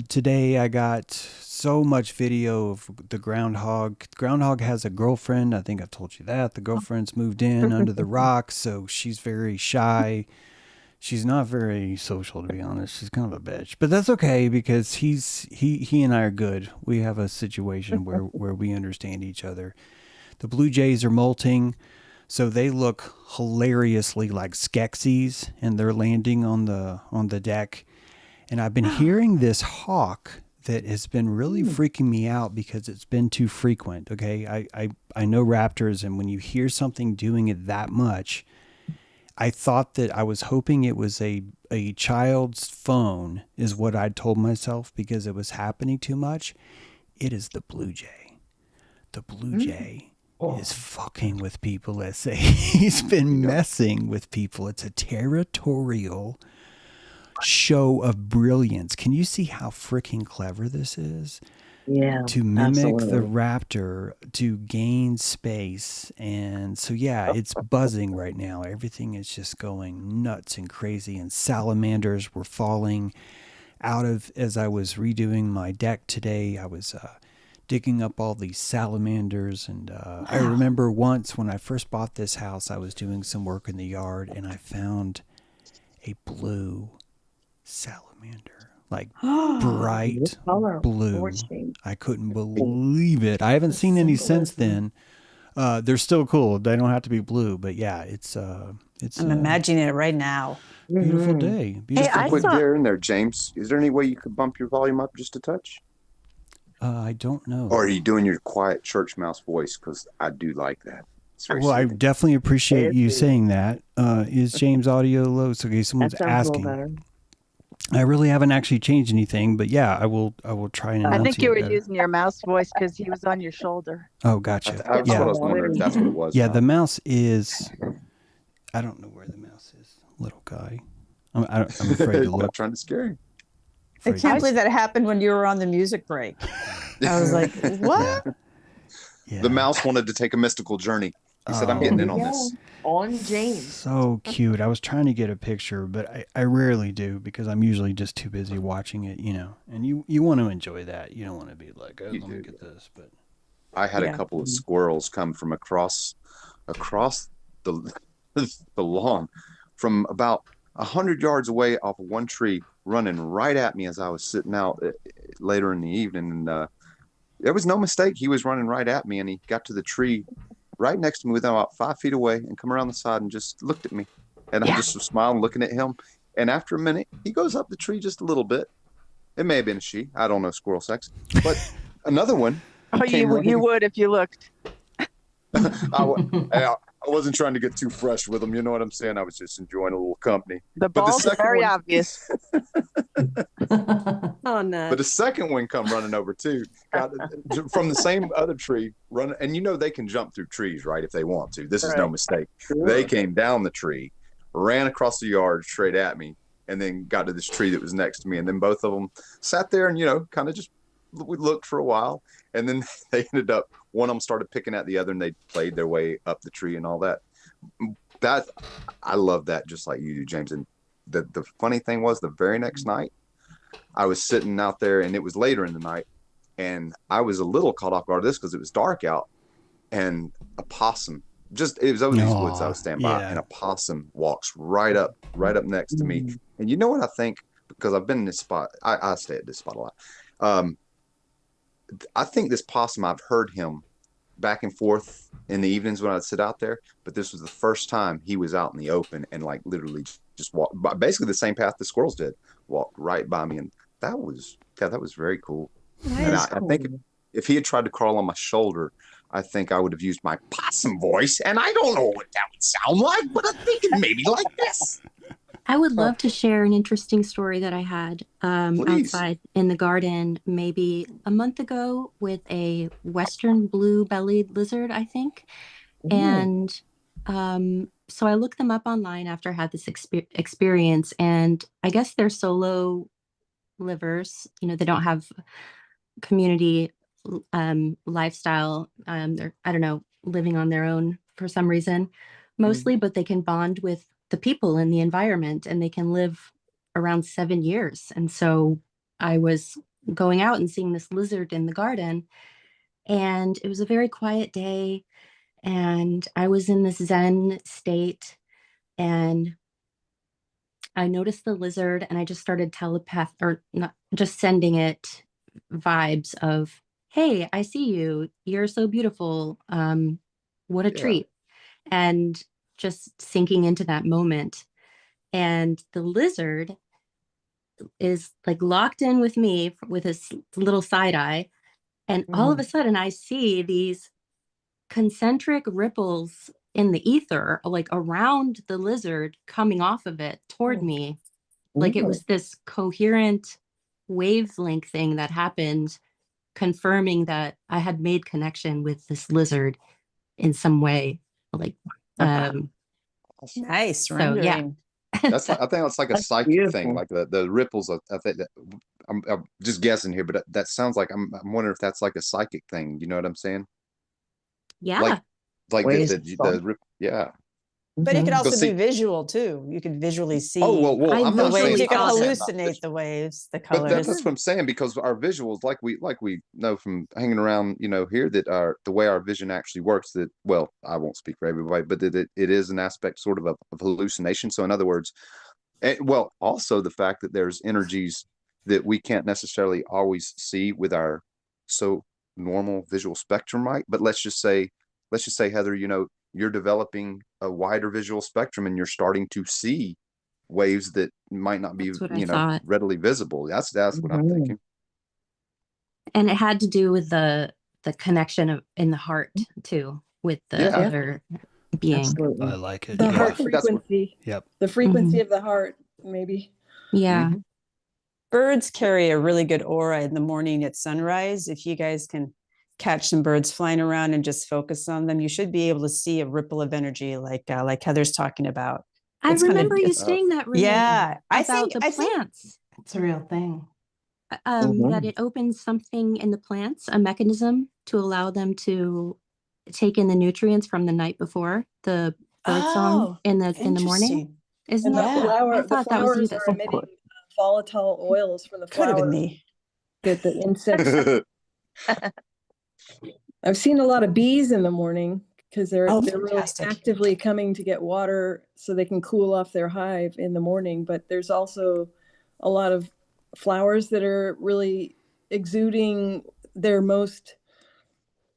today I got so much video of the groundhog. Groundhog has a girlfriend. I think I told you that. The girlfriend's moved in under the rocks, so she's very shy. She's not very social, to be honest. She's kind of a bitch, but that's okay because he and I are good. We have a situation where we understand each other. The blue jays are molting, so they look hilariously like Skeksis, and they're landing on the deck. And I've been hearing this hawk that has been really freaking me out because it's been too frequent. Okay, I know raptors, and when you hear something doing it that much, I thought that I was hoping it was a child's phone is what I'd told myself because it was happening too much. It is the blue jay. The blue jay is fucking with people. Let's say he's been messing with people. It's a territorial show of brilliance. Can you see how freaking clever this is? Yeah. To mimic the absolutely. raptor to gain space. And so, yeah, it's buzzing right now. Everything is just going nuts and crazy. And salamanders were falling out of, as I was redoing my deck today, I was digging up all these salamanders. And I remember once when I first bought this house, I was doing some work in the yard and I found a blue salamander. Like bright Color. blue. Fortune. I couldn't believe it. I haven't seen any since then. They're still cool. They don't have to be blue, but yeah, it's I'm a imagining it right now. beautiful day. Beautiful. I Quick saw- there in there, James. Is there any way you could bump your volume up just a touch? I don't know. Or are you doing your quiet church mouse voice? Because I do like that. It's very Well, I soothing. definitely appreciate you It's- saying that. Is James audio low? So, okay, That someone's sounds a asking. little better. I really haven't actually changed anything, but yeah, I will try and I announce think you were better. using your mouse voice because he was on your shoulder. Oh, gotcha. That's what I was wondering if that's what it was. Yeah, the mouse is. I don't know where the mouse is, little guy. I'm afraid to I'm look. not trying to scare you. I Afraid can't to- believe that happened when you were on the music break. I was like, what? Yeah. The mouse wanted to take a mystical journey. He said, I'm Oh. getting in on this. On James. So cute. I was trying to get a picture, but I rarely do because I'm usually just too busy watching it, And you want to enjoy that. You don't want to be like, oh, You let me do. get this. But I had Yeah. a couple of squirrels come from across the the lawn from about 100 yards away off of one tree, running right at me as I was sitting out later in the evening. And there was no mistake. He was running right at me, and he got to the tree right next to me within about 5 feet away and come around the side and just looked at me. And I just was smiling, looking at him. And after a minute, he goes up the tree just a little bit. It may have been a she. I don't know squirrel sex. But another one Oh, came you running. would if you looked. I wasn't trying to get too fresh with them. You know what I'm saying? I was just enjoying a little company. The But the balls are second very one, obvious. Oh, but the nuts. second one come running over too, from the same other tree, run, and you know they can jump through trees, right? If they want to. This is no Right. mistake. They came down the tree, ran across the yard straight at me, and then got to this tree that was next to me, and then both of them sat there and kind of just we looked for a while, and then they ended up. One of them started picking at the other, and they played their way up the tree and all that. That I love that, just like you do, James. And the funny thing was, the very next night, I was sitting out there, and it was later in the night, and I was a little caught off guard this because it was dark out, and a possum. It was over these woods I was standing by, and a possum walks right up next to me. And you know what I think? Because I've been in this spot, I stay at this spot a lot. I think this possum, I've heard him back and forth in the evenings when I'd sit out there, but this was the first time he was out in the open and like literally just walked by, basically the same path the squirrels did, walked right by me, and that was very cool. And I think if he had tried to crawl on my shoulder, I think I would have used my possum voice, and I don't know what that would sound like, but I'm thinking maybe like this. I would love to share an interesting story that I had Please. outside in the garden maybe a month ago with a western blue-bellied lizard, I think. And so I looked them up online after I had this experience, and I guess they're solo livers. They don't have community lifestyle. They're, I don't know, living on their own for some reason, mostly, but they can bond with the people in the environment, and they can live around 7 years. And so I was going out and seeing this lizard in the garden, and it was a very quiet day, and I was in this Zen state, and I noticed the lizard, and I just started or not, just sending it vibes of, hey, I see you. You're so beautiful. What a treat. And just sinking into that moment. And the lizard is like locked in with me with his little side eye. And all of a sudden I see these concentric ripples in the ether, like around the lizard coming off of it toward me. Like it was this coherent wavelength thing that happened, confirming that I had made connection with this lizard in some way. Like, Nice so yeah. rendering. That's I think that's like a psychic beautiful. thing, like the ripples. I think that I'm just guessing here, but that sounds like I'm wondering if that's like a psychic thing. You know what I'm saying? Yeah. Like Ways the rip. Yeah. But it could also see- be visual too. You can visually see Oh well, I I'm the not saying waves. You can saw that. hallucinate the waves, the But colors. that's what I'm saying, because our visuals, like we know from hanging around, here, that the way our vision actually works, that, well, I won't speak for everybody, but that it is an aspect sort of hallucination. So in other words, well, also the fact that there's energies that we can't necessarily always see with our so normal visual spectrum, right? But let's just say, Heather, you're developing a wider visual spectrum, and you're starting to see waves that might not be, That's what I thought. readily visible. That's what I'm thinking. And it had to do with the connection in the heart too, with the other being. Absolutely. I like it. The Yeah. heart think that's what- frequency. Yep. The frequency of the heart, maybe. Yeah. Mhm. Birds carry a really good aura in the morning at sunrise. If you guys can catch some birds flying around and just focus on them, you should be able to see a ripple of energy like Heather's talking about. I It's kinda- remember you it's- saying that, Renee, Yeah, I about think the plants. It's a real thing. That it opens something in the plants, a mechanism to allow them to take in the nutrients from the night before, the bird song in the morning. interesting. Isn't And the that? flower, I the thought that was you flowers that are said emitting that. volatile oils from the Could have been flowers me. that the insects. I've seen a lot of bees in the morning because they're really Fantastic. actively coming to get water so they can cool off their hive in the morning. But there's also a lot of flowers that are really exuding their most,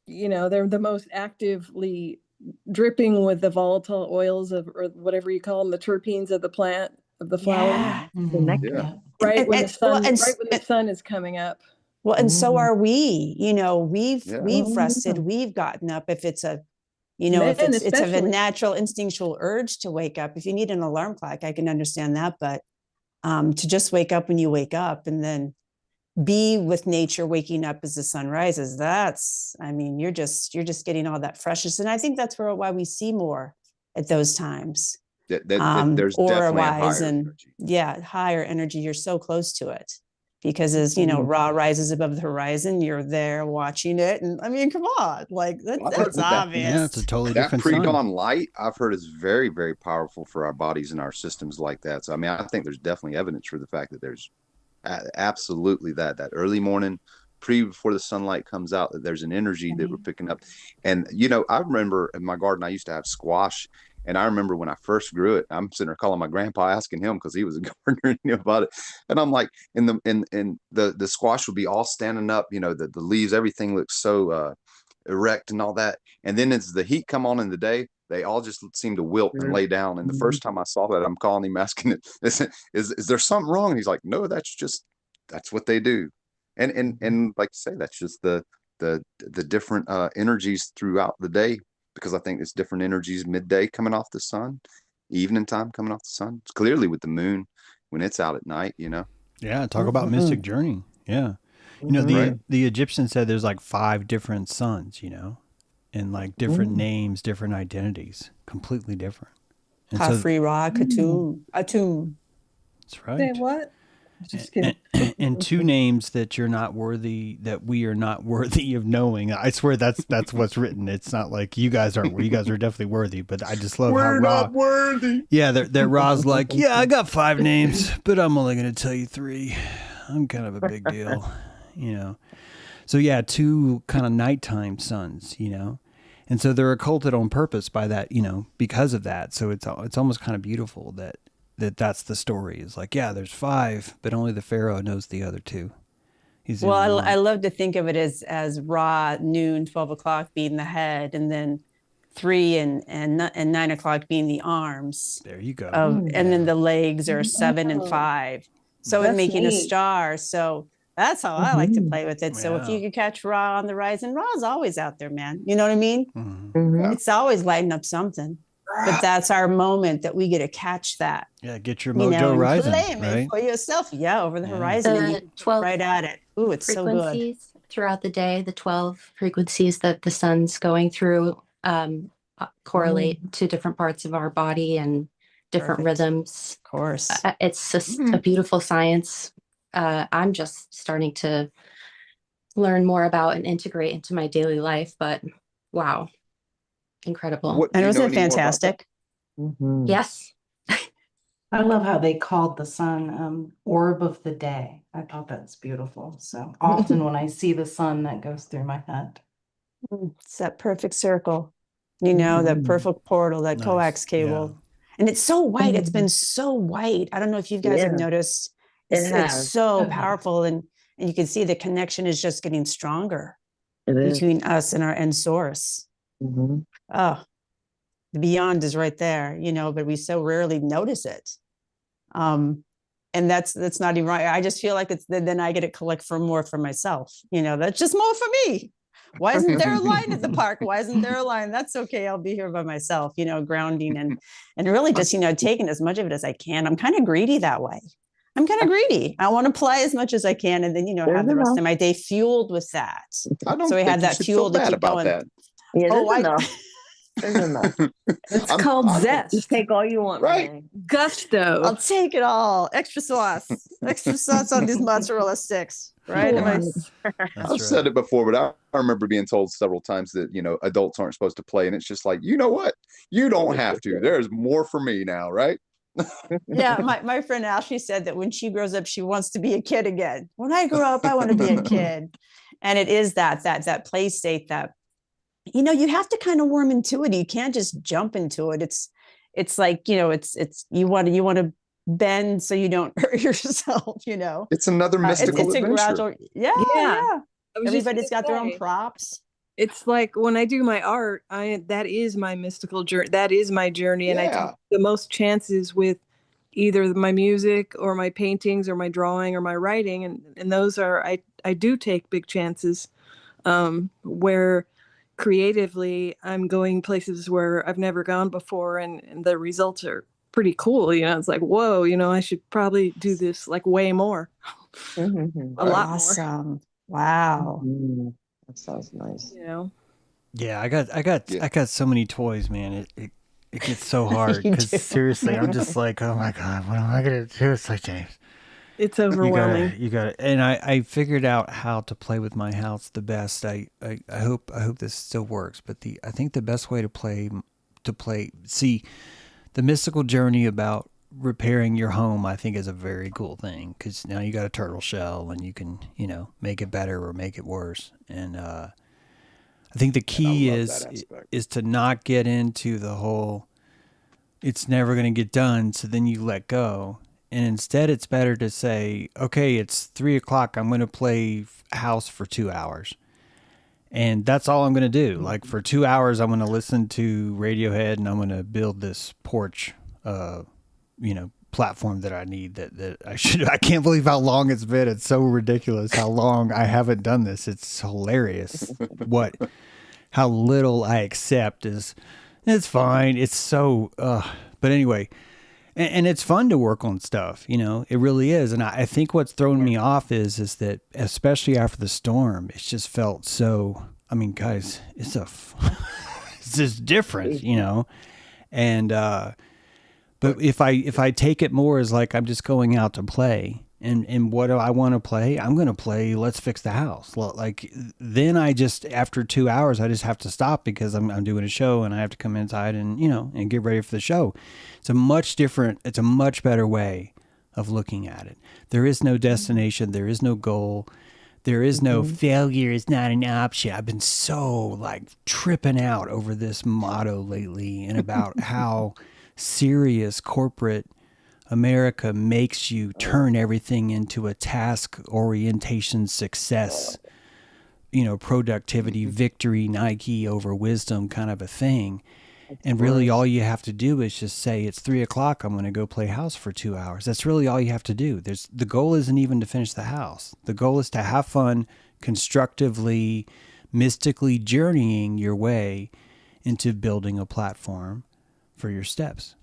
they're the most actively dripping with the volatile oils or whatever you call them, the terpenes of the plant. of the flower. Yeah. The nectar. Yeah. Right when the sun, and right when the sun is coming up. well, and so Mm. are we. You know, we've Yeah. rested, Mm. we've gotten up. If it's a, you know, if Men it's a especially. natural instinctual urge to wake up. If you need an alarm clock, I can understand that. But to just wake up when you wake up and then be with nature, waking up as the sun rises, that's, I mean, you're just getting all that freshness. And I think that's why we see more at those times. There's Aura definitely a wise, higher and energy. yeah, higher energy. You're so close to it because as you know, Ra rises above the horizon, you're there watching it. And I mean, come on, like I've heard that's that obvious. Yeah, it's a totally That different sun. pre-dawn light, I've heard, is very, very powerful for our bodies and our systems like that. So, I mean, I think there's definitely evidence for the fact that there's absolutely that early morning, before the sunlight comes out, that there's an energy that we're picking up. And, you know, I remember in my garden, I used to have squash. And I remember when I first grew it, I'm sitting there calling my grandpa, asking him, because he was a gardener, and knew about it. And I'm like, the squash would be all standing up, you know, the leaves, everything looks so erect and all that. And then as the heat come on in the day, they all just seem to wilt and lay down. And the first time I saw that, I'm calling him, asking him, is there something wrong? And he's like, no, that's what they do. And like you say, that's just the different energies throughout the day, because I think it's different energies midday coming off the sun, evening time coming off the sun. It's clearly with the moon when it's out at night, you know. Yeah, talk about mystic journey. Yeah. You know, the Egyptians said there's like 5 different suns, you know, and like different names, different identities, completely different. And Khafre, Ra, Khatum, Atum. That's right. Say what? Just kidding. And 2 names that you're not worthy, that we are not worthy of knowing. I swear that's what's written. It's not like you guys aren't. You guys are definitely worthy, but I just love how We're Ra. not worthy. Yeah, that Ra's like, yeah, I got 5 names, but I'm only going to tell you 3. I'm kind of a big deal, you know. So yeah, 2 kind of nighttime suns, you know, and so they're occulted on purpose by that, you know, because of that. So it's almost kind of beautiful that's the story. Is like, yeah, there's 5, but only the Pharaoh knows the other 2. He's the only Well, one. I love to think of it as Ra, noon, 12 o'clock being the head, and then 3 and 9 o'clock being the arms. There you go. And then the legs are 7 and 5. So That's it making a neat. star. So that's how I like to play with it. So if Yeah. you could catch Ra on the rise, and Ra's always out there, man. You know what I mean? Mhm. It's always lighting up something. But that's our moment that we get to catch that. Yeah, get your You know, mojo and rising, claim it right? for yourself. Yeah, over the Yeah. horizon. And The you 12 right at it. Ooh, it's so good. frequencies throughout the day, the 12 frequencies that the sun's going through correlate to different parts of our body and different Perfect. rhythms. Of course. It's just a beautiful science. I'm just starting to learn more about and integrate into my daily life, but wow, incredible. What, do And you know wasn't it any more about that? fantastic? Mhm. Yes. I love how they called the sun orb of the day. I thought that's beautiful. So often when I see the sun, that goes through my head. It's that perfect circle, you know, that perfect portal, that Nice. coax cable. And it's so white. It's been so white. I don't know if you guys have Yeah. noticed. It It's has. so Oh, yeah. powerful. And you can see the connection is just getting stronger It is. between us and our end source. Mhm. Oh, the beyond is right there, you know, but we so rarely notice it. And that's not even right. I just feel like then I get to collect for more for myself. You know, that's just more for me. Why isn't there a line at the park? Why isn't there a line? That's okay. I'll be here by myself, you know, grounding and really just, you know, taking as much of it as I can. I'm kind of greedy that way. I'm kind of greedy. I want to play as much as I can and then, you know, There's have the rest enough. of my day fueled with that. I don't So we think had you that should fuel feel to bad keep about going. that. Yeah, Oh, there's enough. There's enough. It's I'm- called I'm- zest. Just take all you want, Right. Renee. Gusto. I'll take it all. Extra sauce on these mozzarella sticks, right? Am I- That's I've right. said it before, but I remember being told several times that, you know, adults aren't supposed to play. And it's just like, you know what? You don't have to. There's more for me now, right? Yeah, my friend Ashley said that when she grows up, she wants to be a kid again. When I grow up, I want to be a kid. And it is that play state that, you know, you have to kind of warm into it. You can't just jump into it. It's like, you know, it's you want to bend so you don't hurt yourself, you know. It's another mystical It's a adventure. gradual, yeah. I was just Everybody's gonna got their own say, props. It's like when I do my art, that is my mystical journey. That is my journey, and I Yeah. take the most chances with either my music or my paintings or my drawing or my writing, and those are I do take big chances, where creatively I'm going places where I've never gone before, and the results are pretty cool. It's like, whoa, I should probably do this like way more, a Right. lot more. Awesome. Wow. That sounds nice. Yeah, I Yeah. got so many toys, man. It gets so hard You because do. seriously, I'm just like, oh my god, what am I gonna do? It's like, James, It's overwhelming. you gotta, and I figured out how to play with my house the best. I hope this still works, but I think the best way to see the mystical journey about repairing your home, I think, is a very cool thing because now you got a turtle shell and you can make it better or make it worse. And I think the key love that aspect. is to not get into the whole it's never going to get done, so then you let go. And instead it's better to say, okay, it's 3:00, I'm going to play house for 2 hours. And that's all I'm going to do. Like for 2 hours, I'm going to listen to Radiohead and I'm going to build this porch, platform that I need that I should. I can't believe how long it's been. It's so ridiculous how long I haven't done this. It's hilarious how little I accept it's fine. It's so, but anyway, and it's fun to work on stuff, it really is. And I think what's thrown me off is that, especially after the storm, it's just felt so, I mean, guys, it's just different, and, but if I take it more as like, I'm just going out to play and what do I want to play? I'm going to play Let's Fix the House. Like then after 2 hours, I just have to stop because I'm doing a show and I have to come inside and, and get ready for the show. It's a much better way of looking at it. There is no destination. There is no goal. There is no failure is not an option. I've been so like tripping out over this motto lately and about how serious corporate America makes you turn everything into a task orientation success, productivity, victory, Nike over wisdom kind of a thing. And really all you have to do is just say it's 3:00. I'm going to go play house for 2 hours. That's really all you have to do. The goal isn't even to finish the house. The goal is to have fun, constructively, mystically journeying your way into building a platform for your steps.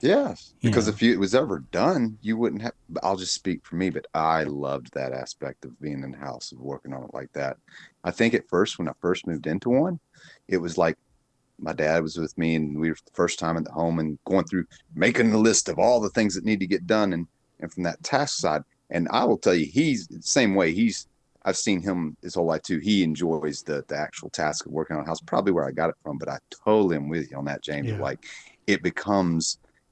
Yes, because if it was ever done, you wouldn't have. I'll just speak for me, but I loved that aspect of being in the house, of working on it like that. I think at first, when I first moved into one, it was like my dad was with me, and we were the first time at the home and going through making the list of all the things that need to get done, and from that task side. And I will tell you, he's the same way. I've seen him his whole life too. He enjoys the actual task of working on a house. Probably where I got it from, but I totally am with you on that, James. Yeah. Like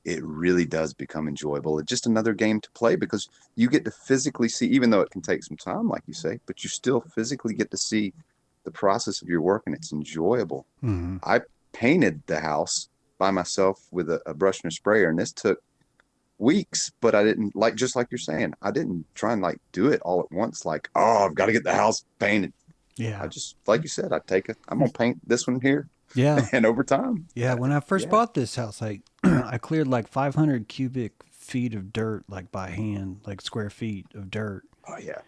it really does become enjoyable. It's just another game to play because you get to physically see, even though it can take some time, like you say, but you still physically get to see the process of your work, and it's enjoyable. Mm-hmm. I painted the house by myself with a brush and a sprayer, and this took weeks, but I didn't just like you're saying, I didn't try and like do it all at once. Like, oh, I've got to get the house painted. Yeah. I just, like you said, I'm going to paint this one here. Yeah. And over time. Yeah. When I first bought this house, I cleared like 500 cubic feet of dirt, like by hand, like square feet of dirt. Oh yeah.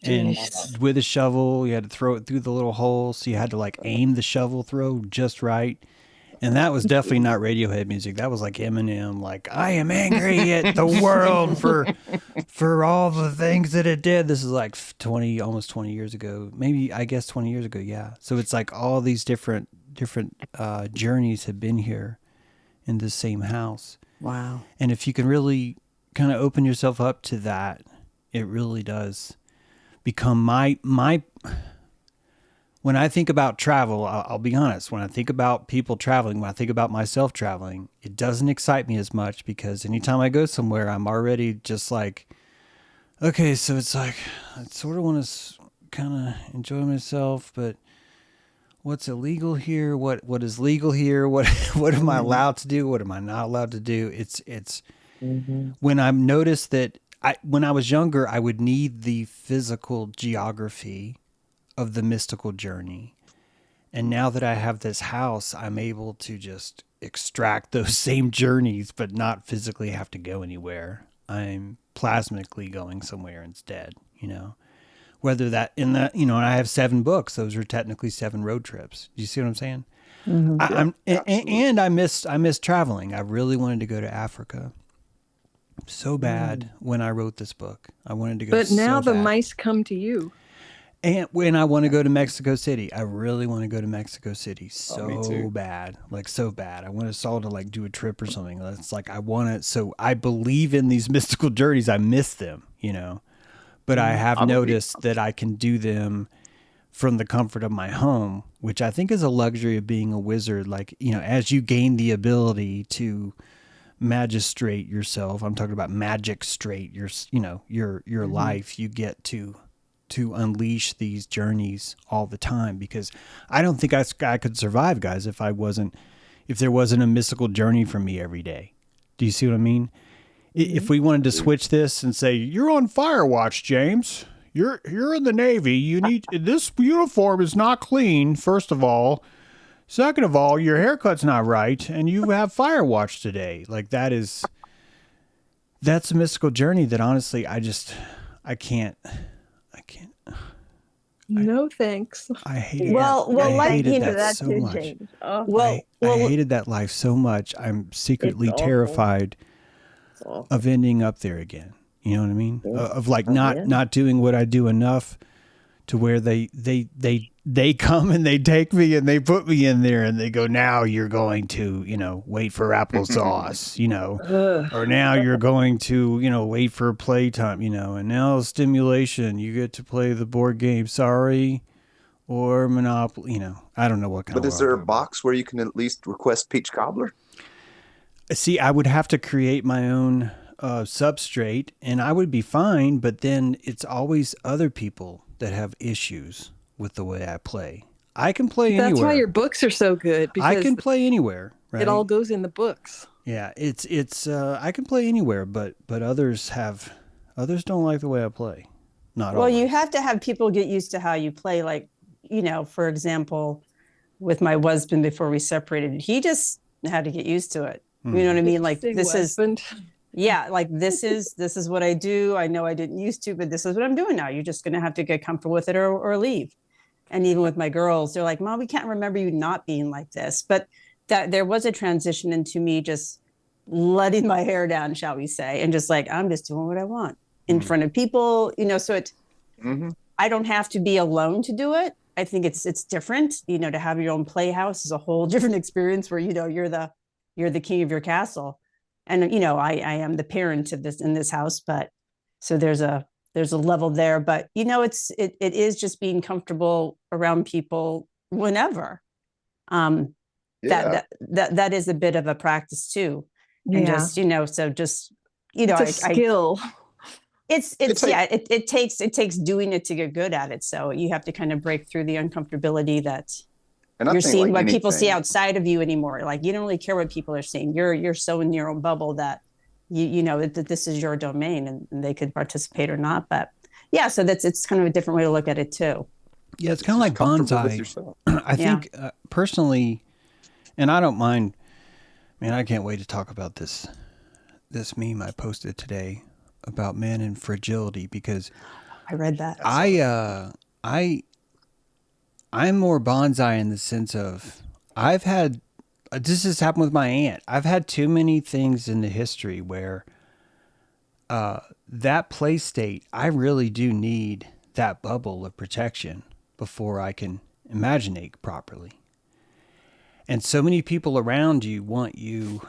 And with a shovel, you had to throw it through the little hole. So you had to like aim the shovel throw just right. And that was definitely not Radiohead music. That was like Eminem, like, I am angry at the world for all the things that it did. This is like almost 20 years ago. Maybe, I guess 20 years ago, yeah. So it's like all these different journeys have been here in the same house. Wow. And if you can really kind of open yourself up to that, it really does become my when I think about travel, I'll be honest, when I think about people traveling, when I think about myself traveling, it doesn't excite me as much because anytime I go somewhere, I'm already just like, okay, so it's like, I sort of want to kind of enjoy myself, but what's illegal here? What is legal here? What am I allowed to do? What am I not allowed to do? It's when I've noticed that when I was younger, I would need the physical geography of the mystical journey. And now that I have this house, I'm able to just extract those same journeys, but not physically have to go anywhere. I'm plasmically going somewhere instead, you know, whether that in that, you know, and I have 7 books. Those are technically 7 road trips. Do you see what I'm saying? Mhm. And I miss traveling. I really wanted to go to Africa so bad when I wrote this book. I wanted to go But now so the bad. mice come to you. And when I want to go to Mexico City, I really want to go to Mexico City me so too. bad, like so bad. I want us all to like do a trip or something. It's like I want to. So I believe in these mystical journeys. I miss them, you know, but I have I'm a big- noticed that I can do them from the comfort of my home, which I think is a luxury of being a wizard. Like, you know, as you gain the ability to magistrate yourself, I'm talking about magic straight your, you know, your life, you get to unleash these journeys all the time, because I don't think I could survive, guys, if there wasn't a mystical journey for me every day. Do you see what I mean? If we wanted to switch this and say, you're on fire watch, James, you're in the Navy, you need, this uniform is not clean, first of all. Second of all, your haircut's not right, and you have fire watch today. Like that's a mystical journey that honestly, I can't. No thanks. I hated Well, that. I like, hated you know, that so much. James. Oh, Well, I hated that life so much. I'm secretly It's awful. terrified it's awful. of ending up there again. You know what I mean? Yeah. Of like Oh, yeah. not doing what I do enough to where they come and they take me and they put me in there and they go, now you're going to, you know, wait for applesauce, you know, or now you're going to, you know, wait for playtime, you know, and now stimulation, you get to play the board game, sorry, or Monopoly, you know, I don't know what kind But of. is there a box where you can at least request peach cobbler? See, I would have to create my own substrate and I would be fine, but then it's always other people that have issues with the way I play. I can play anywhere. That's why your books are so good, I because can play anywhere, right? it all goes in the books. Yeah, it's I can play anywhere, but others don't like the way I play. Not well, always. you have to have people get used to how you play. Like, you know, for example, with my husband before we separated, he just had to get used to it. You know what I mean? Like, this is, yeah, like this is what I do. I know I didn't used to, but this is what I'm doing now. You're just going to have to get comfortable with it or leave. And even with my girls, they're like, Mom, we can't remember you not being like this. But that there was a transition into me just letting my hair down, shall we say, and just like, I'm just doing what I want in front of people, you know, so it, I don't have to be alone to do it. I think it's different, you know, to have your own playhouse is a whole different experience where, you know, you're the king of your castle. And, you know, I am the parent of this in this house, but so there's a level there, but you know, it is just being comfortable around people whenever. That is a bit of a practice too. And just, you know, so just, you know, it's a skill. It takes doing it to get good at it. So you have to kind of break through the uncomfortability that you're seeing what people see outside of you anymore. Like, you don't really care what people are seeing. You're so in your own bubble that you know that this is your domain and they could participate or not. But yeah, so it's kind of a different way to look at it too. Yeah, it's kind of like bonsai. I think personally, and I don't mind. Man, I can't wait to talk about this meme I posted today about men and fragility, because I read that. I'm more bonsai in the sense of I've had, this has happened with my aunt. I've had too many things in the history where that play state, I really do need that bubble of protection before I can imaginate properly. And so many people around you want you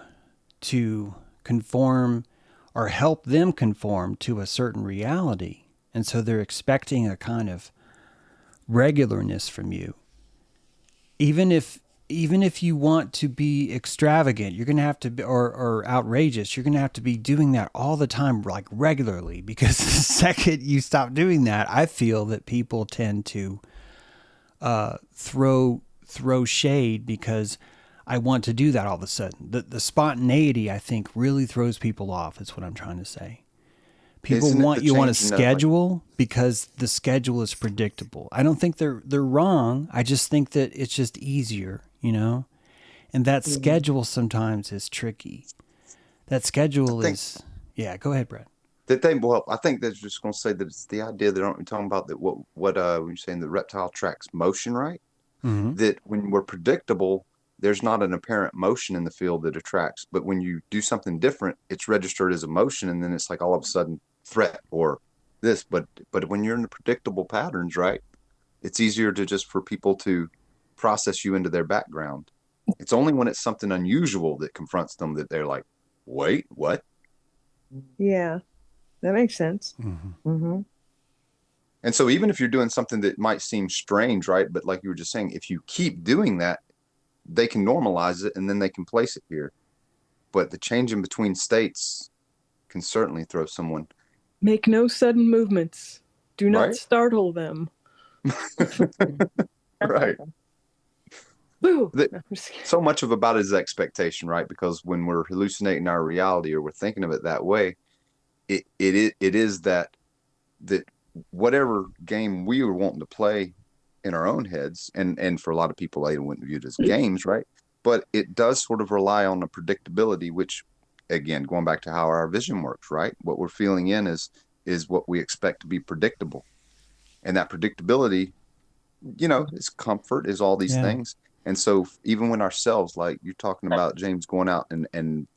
to conform or help them conform to a certain reality. And so they're expecting a kind of regularness from you. Even if you want to be extravagant, you're going to have to be, or outrageous, you're going to have to be doing that all the time, like regularly, because the second you stop doing that, I feel that people tend to throw shade because I want to do that all of a sudden. The spontaneity, I think, really throws people off, is what I'm trying to say. People want a schedule because the schedule is predictable. I don't think they're wrong. I just think that it's just easier, you know? And that schedule sometimes is tricky. That schedule is, yeah, go ahead, Brad. That they well, I think that's just going to say that it's the idea that aren't we talking about that what when you're saying the reptile tracks motion, right? Mm-hmm. That when we're predictable, there's not an apparent motion in the field that attracts, but when you do something different, it's registered as a motion, and then it's like all of a sudden threat or this. But when you're in the predictable patterns, right? It's easier to just for people to process you into their background. It's only when it's something unusual that confronts them that they're like, wait, what? Yeah, that makes sense. Mm-hmm. Mm-hmm. And so even if you're doing something that might seem strange, right? But like you were just saying, if you keep doing that, they can normalize it and then they can place it here. But the change in between states can certainly throw someone. Make no sudden movements. Do not Right? startle them. Right. Boo! The- No, I'm just kidding. So much of about it is expectation, right? Because when we're hallucinating our reality or we're thinking of it that way, it is that whatever game we were wanting to play in our own heads, and for a lot of people, they wouldn't view it as games, right? But it does sort of rely on the predictability, which, again, going back to how our vision works, right? What we're feeling in is what we expect to be predictable, and that predictability, is comfort, is all these Yeah. things. And so even when ourselves, like you're talking about, James, going out and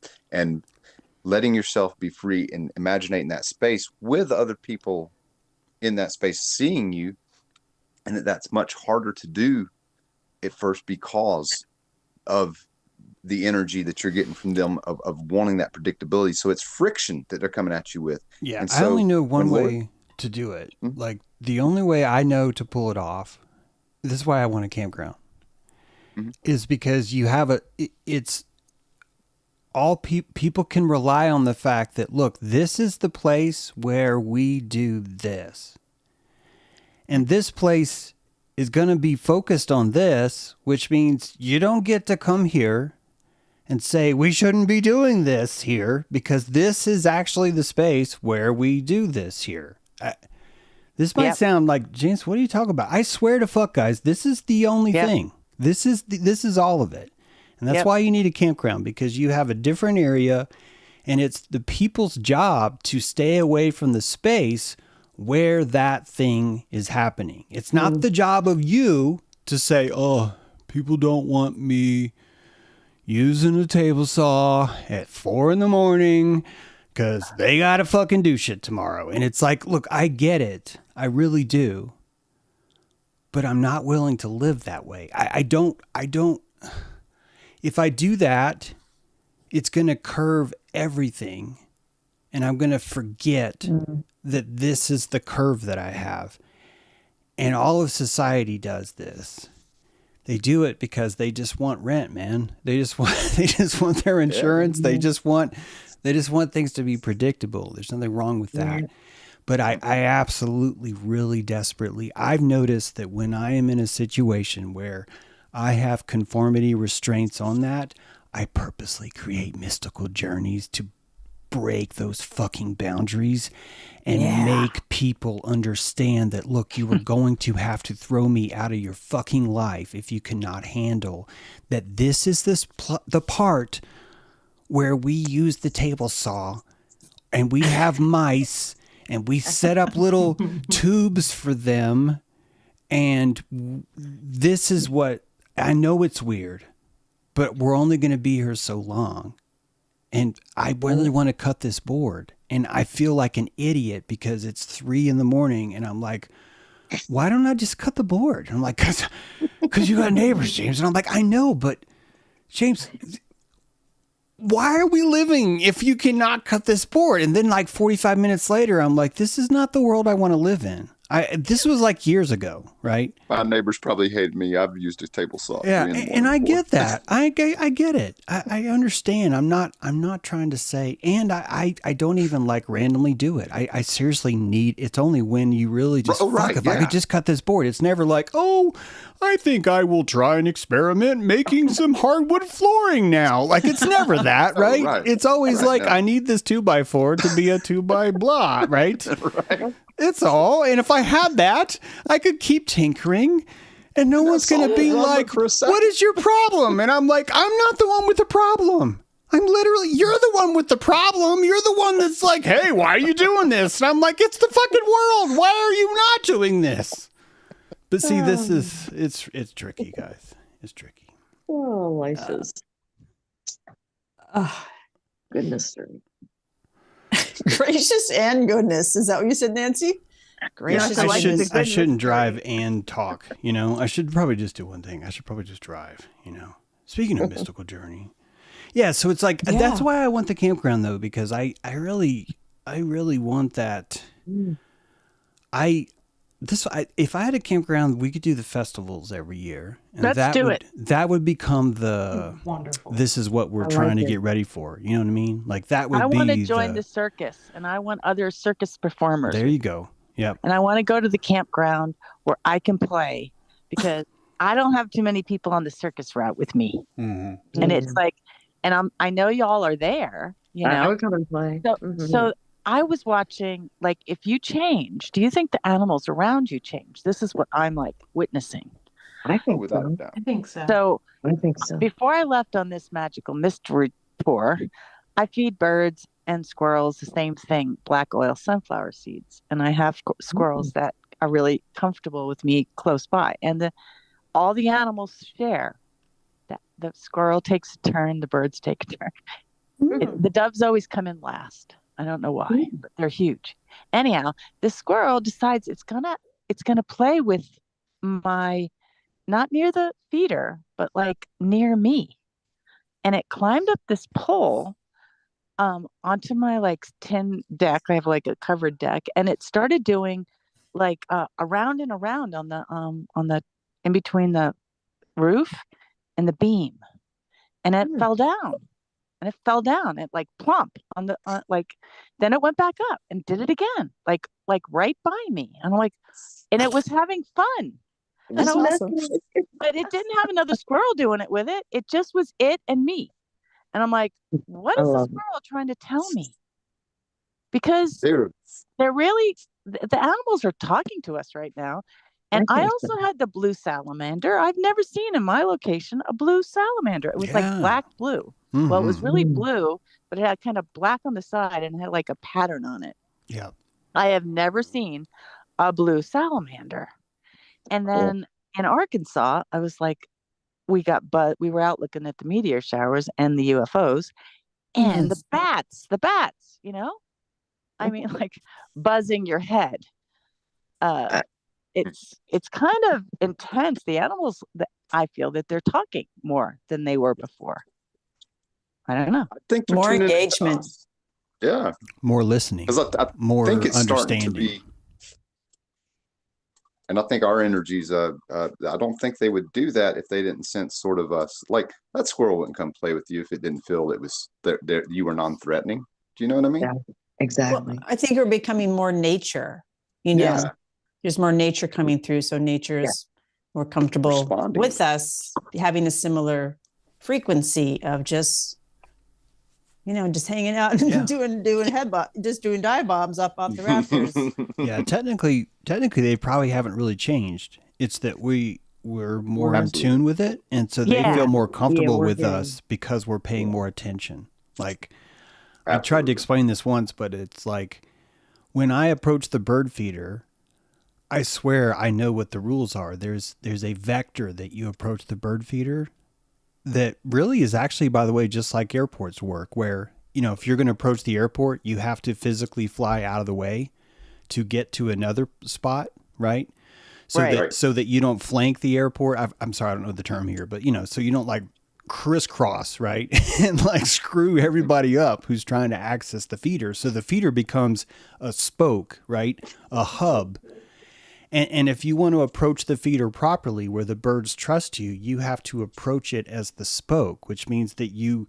letting yourself be free and imagining that space with other people in that space seeing you, and that's much harder to do at first because of the energy that you're getting from them of wanting that predictability. So it's friction that they're coming at you with. Yeah, And I so only know one when way to do it. Mhm. Like the only way I know to pull it off, this is why I want a campground, Mhm. is because you have it's all people can rely on the fact that, look, this is the place where we do this. And this place is going to be focused on this, which means you don't get to come here and say, we shouldn't be doing this here because this is actually the space where we do this here. This might Yep. sound like, James, what are you talking about? I swear to fuck, guys, this is the only Yep. thing. This is all of it. And that's Yep. why you need a campground, because you have a different area and it's the people's job to stay away from the space where that thing is happening. It's not the job of you to say, oh, people don't want me using a table saw at 4 a.m. because they got to fucking do shit tomorrow. And it's like, look, I get it. I really do. But I'm not willing to live that way. I don't, if I do that, it's going to curve everything. And I'm going to forget that this is the curve that I have. And all of society does this. They do it because they just want rent, man. They just want their insurance. They just want things to be predictable. There's nothing wrong with that. But I absolutely, really desperately, I've noticed that when I am in a situation where I have conformity restraints on that, I purposely create mystical journeys to break those fucking boundaries and make people understand that, look, you are going to have to throw me out of your fucking life if you cannot handle that. This is the part where we use the table saw and we have mice and we set up little tubes for them. And this is what, I know it's weird, but we're only going to be here so long. And I really want to cut this board. And I feel like an idiot because it's 3 a.m. and I'm like, why don't I just cut the board? And I'm like, because you got neighbors, James. And I'm like, I know, but James, why are we living if you cannot cut this board? And then like 45 minutes later, I'm like, this is not the world I want to live in. This was like years ago, right? My neighbors probably hated me. I've used a table saw. Yeah, and I get that. I get it. I understand. I'm not trying to say, and I don't even like randomly do it. I seriously need. It's only when you really just if I could just cut this board. It's never like, oh, I think I will try and experiment making some hardwood flooring now. Like it's never that, right? Right. It's always Right, like no. I need this 2x4 to be a 2x blah, right? Right. It's all. And if I had that, I could keep tinkering And no one's That's going to all be one like, for a second. what is your problem? And I'm like, I'm not the one with the problem. I'm literally, you're the one with the problem. You're the one that's like, hey, why are you doing this? And I'm like, it's the fucking world. Why are you not doing this? But see, this is, it's tricky, guys. It's tricky. Oh, life is Oh, goodness story. gracious and goodness. Is that what you said, Nancy? Gracious I and like goodness. shouldn't, I shouldn't drive and talk, you know? I should probably just do one thing. I should probably just drive, you know? Speaking of mystical journey. Yeah, so it's like, that's why I want the campground though, because I really want that. If I had a campground, we could do the festivals every year. And Let's do it. That would become the, Wonderful. this is what we're trying to get ready for. You know what I mean? Like that would I be want to join the circus, and I want other circus performers. there you go. Yep. And I want to go to the campground where I can play, because I don't have too many people on the circus route with me. Mm-hmm. And it's like, and I know y'all are there, you I know. would come and play. So I was watching, like, if you change, do you think the animals around you change? This is what I'm like witnessing. I think Without a so. doubt. I think so. So I think so. before I left on this magical mystery tour, I feed birds and squirrels the same thing, black oil sunflower seeds. And I have squirrels that are really comfortable with me close by. And all the animals share. That the squirrel takes a turn, the birds take a turn. The doves always come in last. I don't know why, but they're huge. Anyhow, the squirrel decides it's gonna play with my, not near the feeder, but like near me. And it climbed up this pole onto my like tin deck. I have like a covered deck, and it started doing like around and around on the in between the roof and the beam, and it fell down. And it fell down. It like plump on the like. Then it went back up and did it again, like right by me. And I'm like, and it was having fun. That's And I was, awesome. but it didn't have another squirrel doing it with it. It just was it and me. And I'm like, what is the squirrel trying to tell me? Because they're really, the animals are talking to us right now. And I also had the blue salamander. I've never seen in my location a blue salamander. It was like black blue. Mm-hmm. Well, it was really blue, but it had kind of black on the side and had like a pattern on it. Yeah. I have never seen a blue salamander. And then in Arkansas, I was like, we were out looking at the meteor showers and the UFOs and the bats, you know? I mean, like buzzing your head. It's kind of intense. The animals, I feel that they're talking more than they were before. I don't know. I think they're More tuning into engagement. us. Yeah. More listening. Because I more think it's starting understanding. to be, and I think our energies, I don't think they would do that if they didn't sense sort of us. Like that squirrel wouldn't come play with you if it didn't feel it was there. You were non-threatening. Do you know what I mean? Yeah, exactly. Well, I think we're becoming more nature. You know, Yeah. there's more nature coming through, so nature is more comfortable Responding. with us, having a similar frequency of just, you know, just hanging out and doing dive bombs up off the rafters. Yeah, technically they probably haven't really changed. It's that we're more in tune with it, and so they feel more comfortable with us because we're paying more attention. Like I tried to explain this once, but it's like when I approach the bird feeder, I swear I know what the rules are. There's a vector that you approach the bird feeder that really is actually, by the way, just like airports work, where, you know, if you're going to approach the airport, you have to physically fly out of the way to get to another spot, right? So that you don't flank the airport. I'm sorry, I don't know the term here, but, you know, so you don't like crisscross, right? And like screw everybody up who's trying to access the feeder. So the feeder becomes a spoke, right? A hub. And if you want to approach the feeder properly where the birds trust you, you have to approach it as the spoke, which means that you,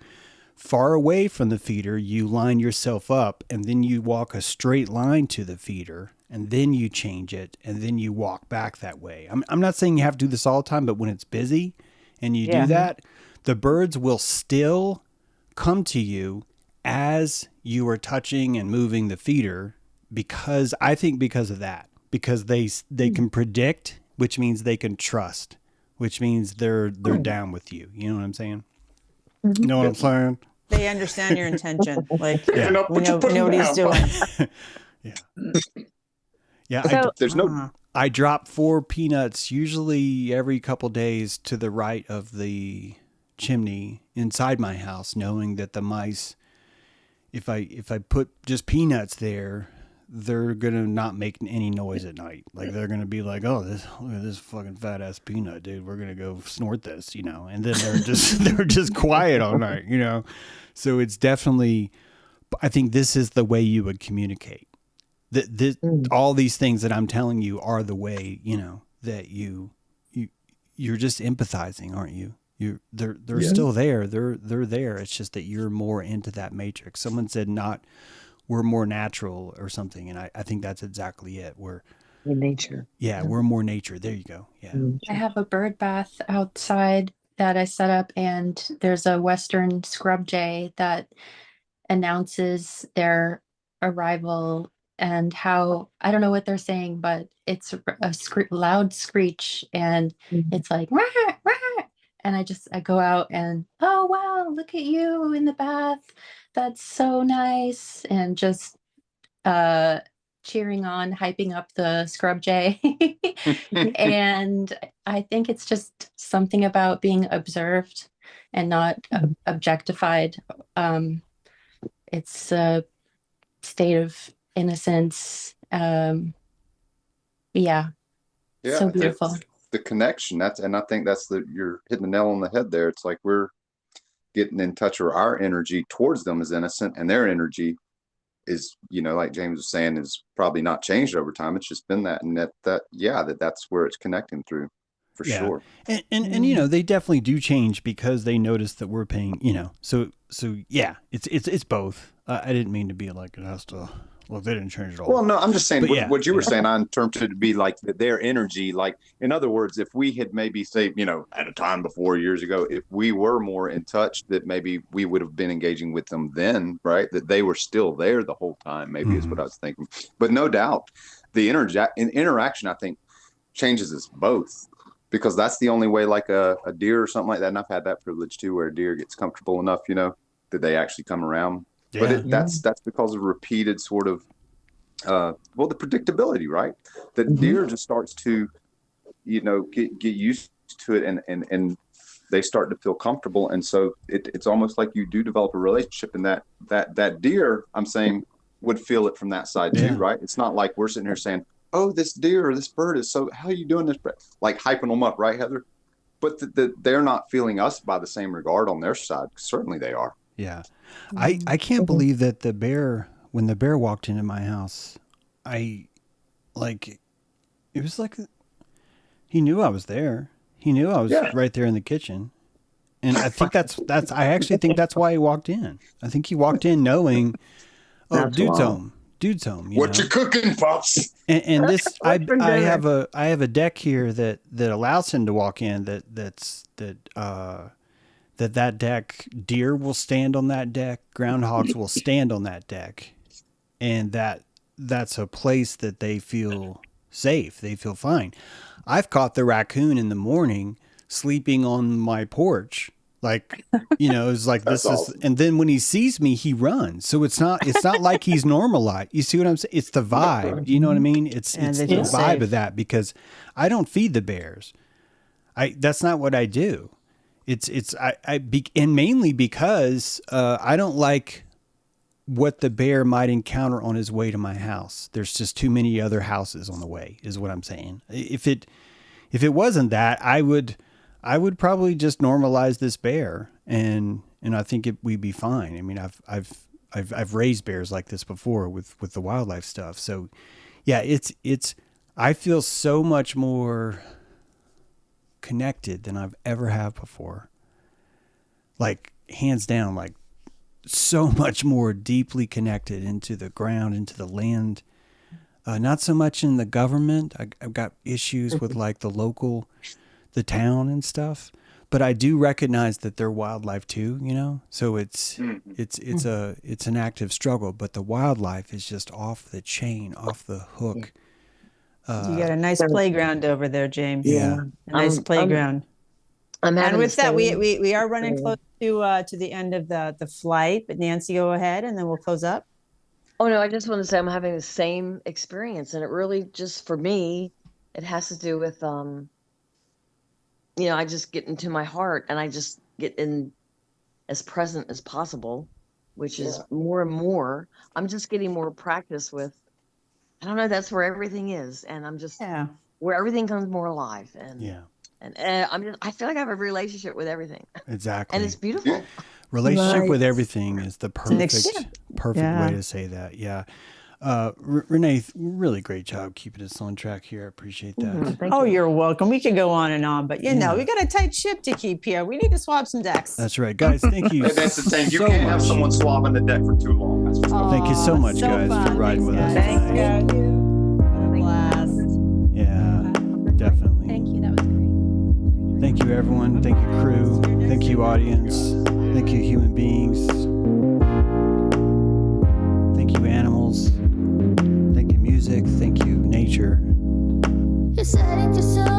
far away from the feeder, you line yourself up and then you walk a straight line to the feeder and then you change it and then you walk back that way. I'm not saying you have to do this all the time, but when it's busy and you do that, the birds will still come to you as you are touching and moving the feeder because of that. Because they can predict which means they can trust, which means they're down with you. You know what I'm saying? You know what I'm saying? They understand your intention. Like, Yeah. we know what he's doing. Yeah. So There's no I drop 4 peanuts usually every couple days to the right of the chimney inside my house, knowing that the mice, if I put just peanuts there, they're gonna not make any noise at night. Like they're gonna be like, "Oh, look at this fucking fat ass peanut, dude. We're gonna go snort this," you know. And then they're just quiet all night, you know. So it's definitely, I think this is the way you would communicate. All these things that I'm telling you are the way, you know, that you're just empathizing, aren't you? They're still there. They're there. It's just that you're more into that matrix. Someone said we're more natural or something, and I think that's exactly it. We're nature. Yeah, we're more nature. There you go. Yeah. I have a bird bath outside that I set up, and there's a western scrub jay that announces their arrival, and how, I don't know what they're saying, but it's a loud screech, and it's like rah, rah. And I go out and, oh wow, look at you in the bath, that's so nice, and just cheering on, hyping up the scrub jay. And I think it's just something about being observed and not objectified. It's a state of innocence. Yeah, so beautiful. The connection, and I think you're hitting the nail on the head there. It's like we're getting in touch with our energy towards them is innocent, and their energy is, you know, like James was saying, is probably not changed over time. It's just been that, and that's where it's connecting through, for sure. And you know, they definitely do change because they notice that we're paying, you know, so yeah, it's both. I didn't mean to be like it has to. Well, they didn't change at all. Well, no, I'm just saying what you were saying. I interpreted to be like their energy. Like, in other words, if we had maybe say, you know, at a time before, years ago, if we were more in touch, that maybe we would have been engaging with them then, right? That they were still there the whole time. Maybe is what I was thinking. But no doubt, the interaction, I think, changes us both, because that's the only way. Like a deer or something like that, and I've had that privilege too, where a deer gets comfortable enough, you know, that they actually come around. But that's because of repeated sort of, the predictability, right? That deer just starts to, you know, get used to it, and they start to feel comfortable, and so it's almost like you do develop a relationship, and that deer, I'm saying, would feel it from that side too, right? It's not like we're sitting here saying, "Oh, this deer or this bird is so. How are you doing this?" Like hyping them up, right, Heather? But they're not feeling us by the same regard on their side. Certainly, they are. Yeah. I can't believe that when the bear walked into my house, it was like, he knew I was there. He knew I was right there in the kitchen. And I think I actually think that's why he walked in. I think he walked in knowing, oh, dude's home. What you cooking, Pops? And this, I have a deck here that allows him to walk in, that deck, deer will stand on that deck, groundhogs will stand on that deck, and that's a place that they feel safe, they feel fine. I've caught the raccoon in the morning sleeping on my porch, like, you know, it's like this awesome. And then when he sees me, he runs. So it's not like he's normalized. You see what I'm saying? It's the vibe. You know what I mean? It's the vibe safe. Of that, because I don't feed the bears. That's not what I do. And mainly because I don't like what the bear might encounter on his way to my house. There's just too many other houses on the way, is what I'm saying. If it wasn't that, I would probably just normalize this bear, and I think we'd be fine. I mean, I've raised bears like this before with the wildlife stuff. So yeah, I feel so much more connected than I've ever have before. Like, hands down, like so much more deeply connected into the ground, into the land. Not so much in the government. I've got issues with like the town and stuff, but I do recognize that they're wildlife too, you know? So it's an active struggle, but the wildlife is just off the chain, off the hook. You got a nice So- playground over there, James. Yeah. A nice I'm- playground. I'm having And the with that, same- we are running close to the end of the flight. But Nancy, go ahead, and then we'll close up. Oh no, I just want to say I'm having the same experience, and it really just for me, it has to do with I just get into my heart and I just get in as present as possible, which is more and more. I'm just getting more practice with. I don't know. That's where everything is, and I'm just where everything comes more alive. And I feel like I have a relationship with everything. Exactly. And it's beautiful. Relationship with Right. everything is the perfect Yeah. way to say that. Yeah. Renee, really great job keeping us on track here. I appreciate that. Thank Oh, you. you're welcome. We could go on and on, but you know, Yeah. we got a tight ship to keep here. We need to swap some decks. That's right. Guys, thank you That's the thing. You so can't have much. someone swabbing the deck for too long. That's for sure. Thank you so much, so guys, for fun. riding with us Thanks, tonight. guys. What a blast. Yeah, definitely. Thank you. That was great. Thank you, everyone. Thank you, crew. Thank you, audience. Thank you, human beings. Thank you, animals. Thank you, music. Thank you, nature. You're setting yourself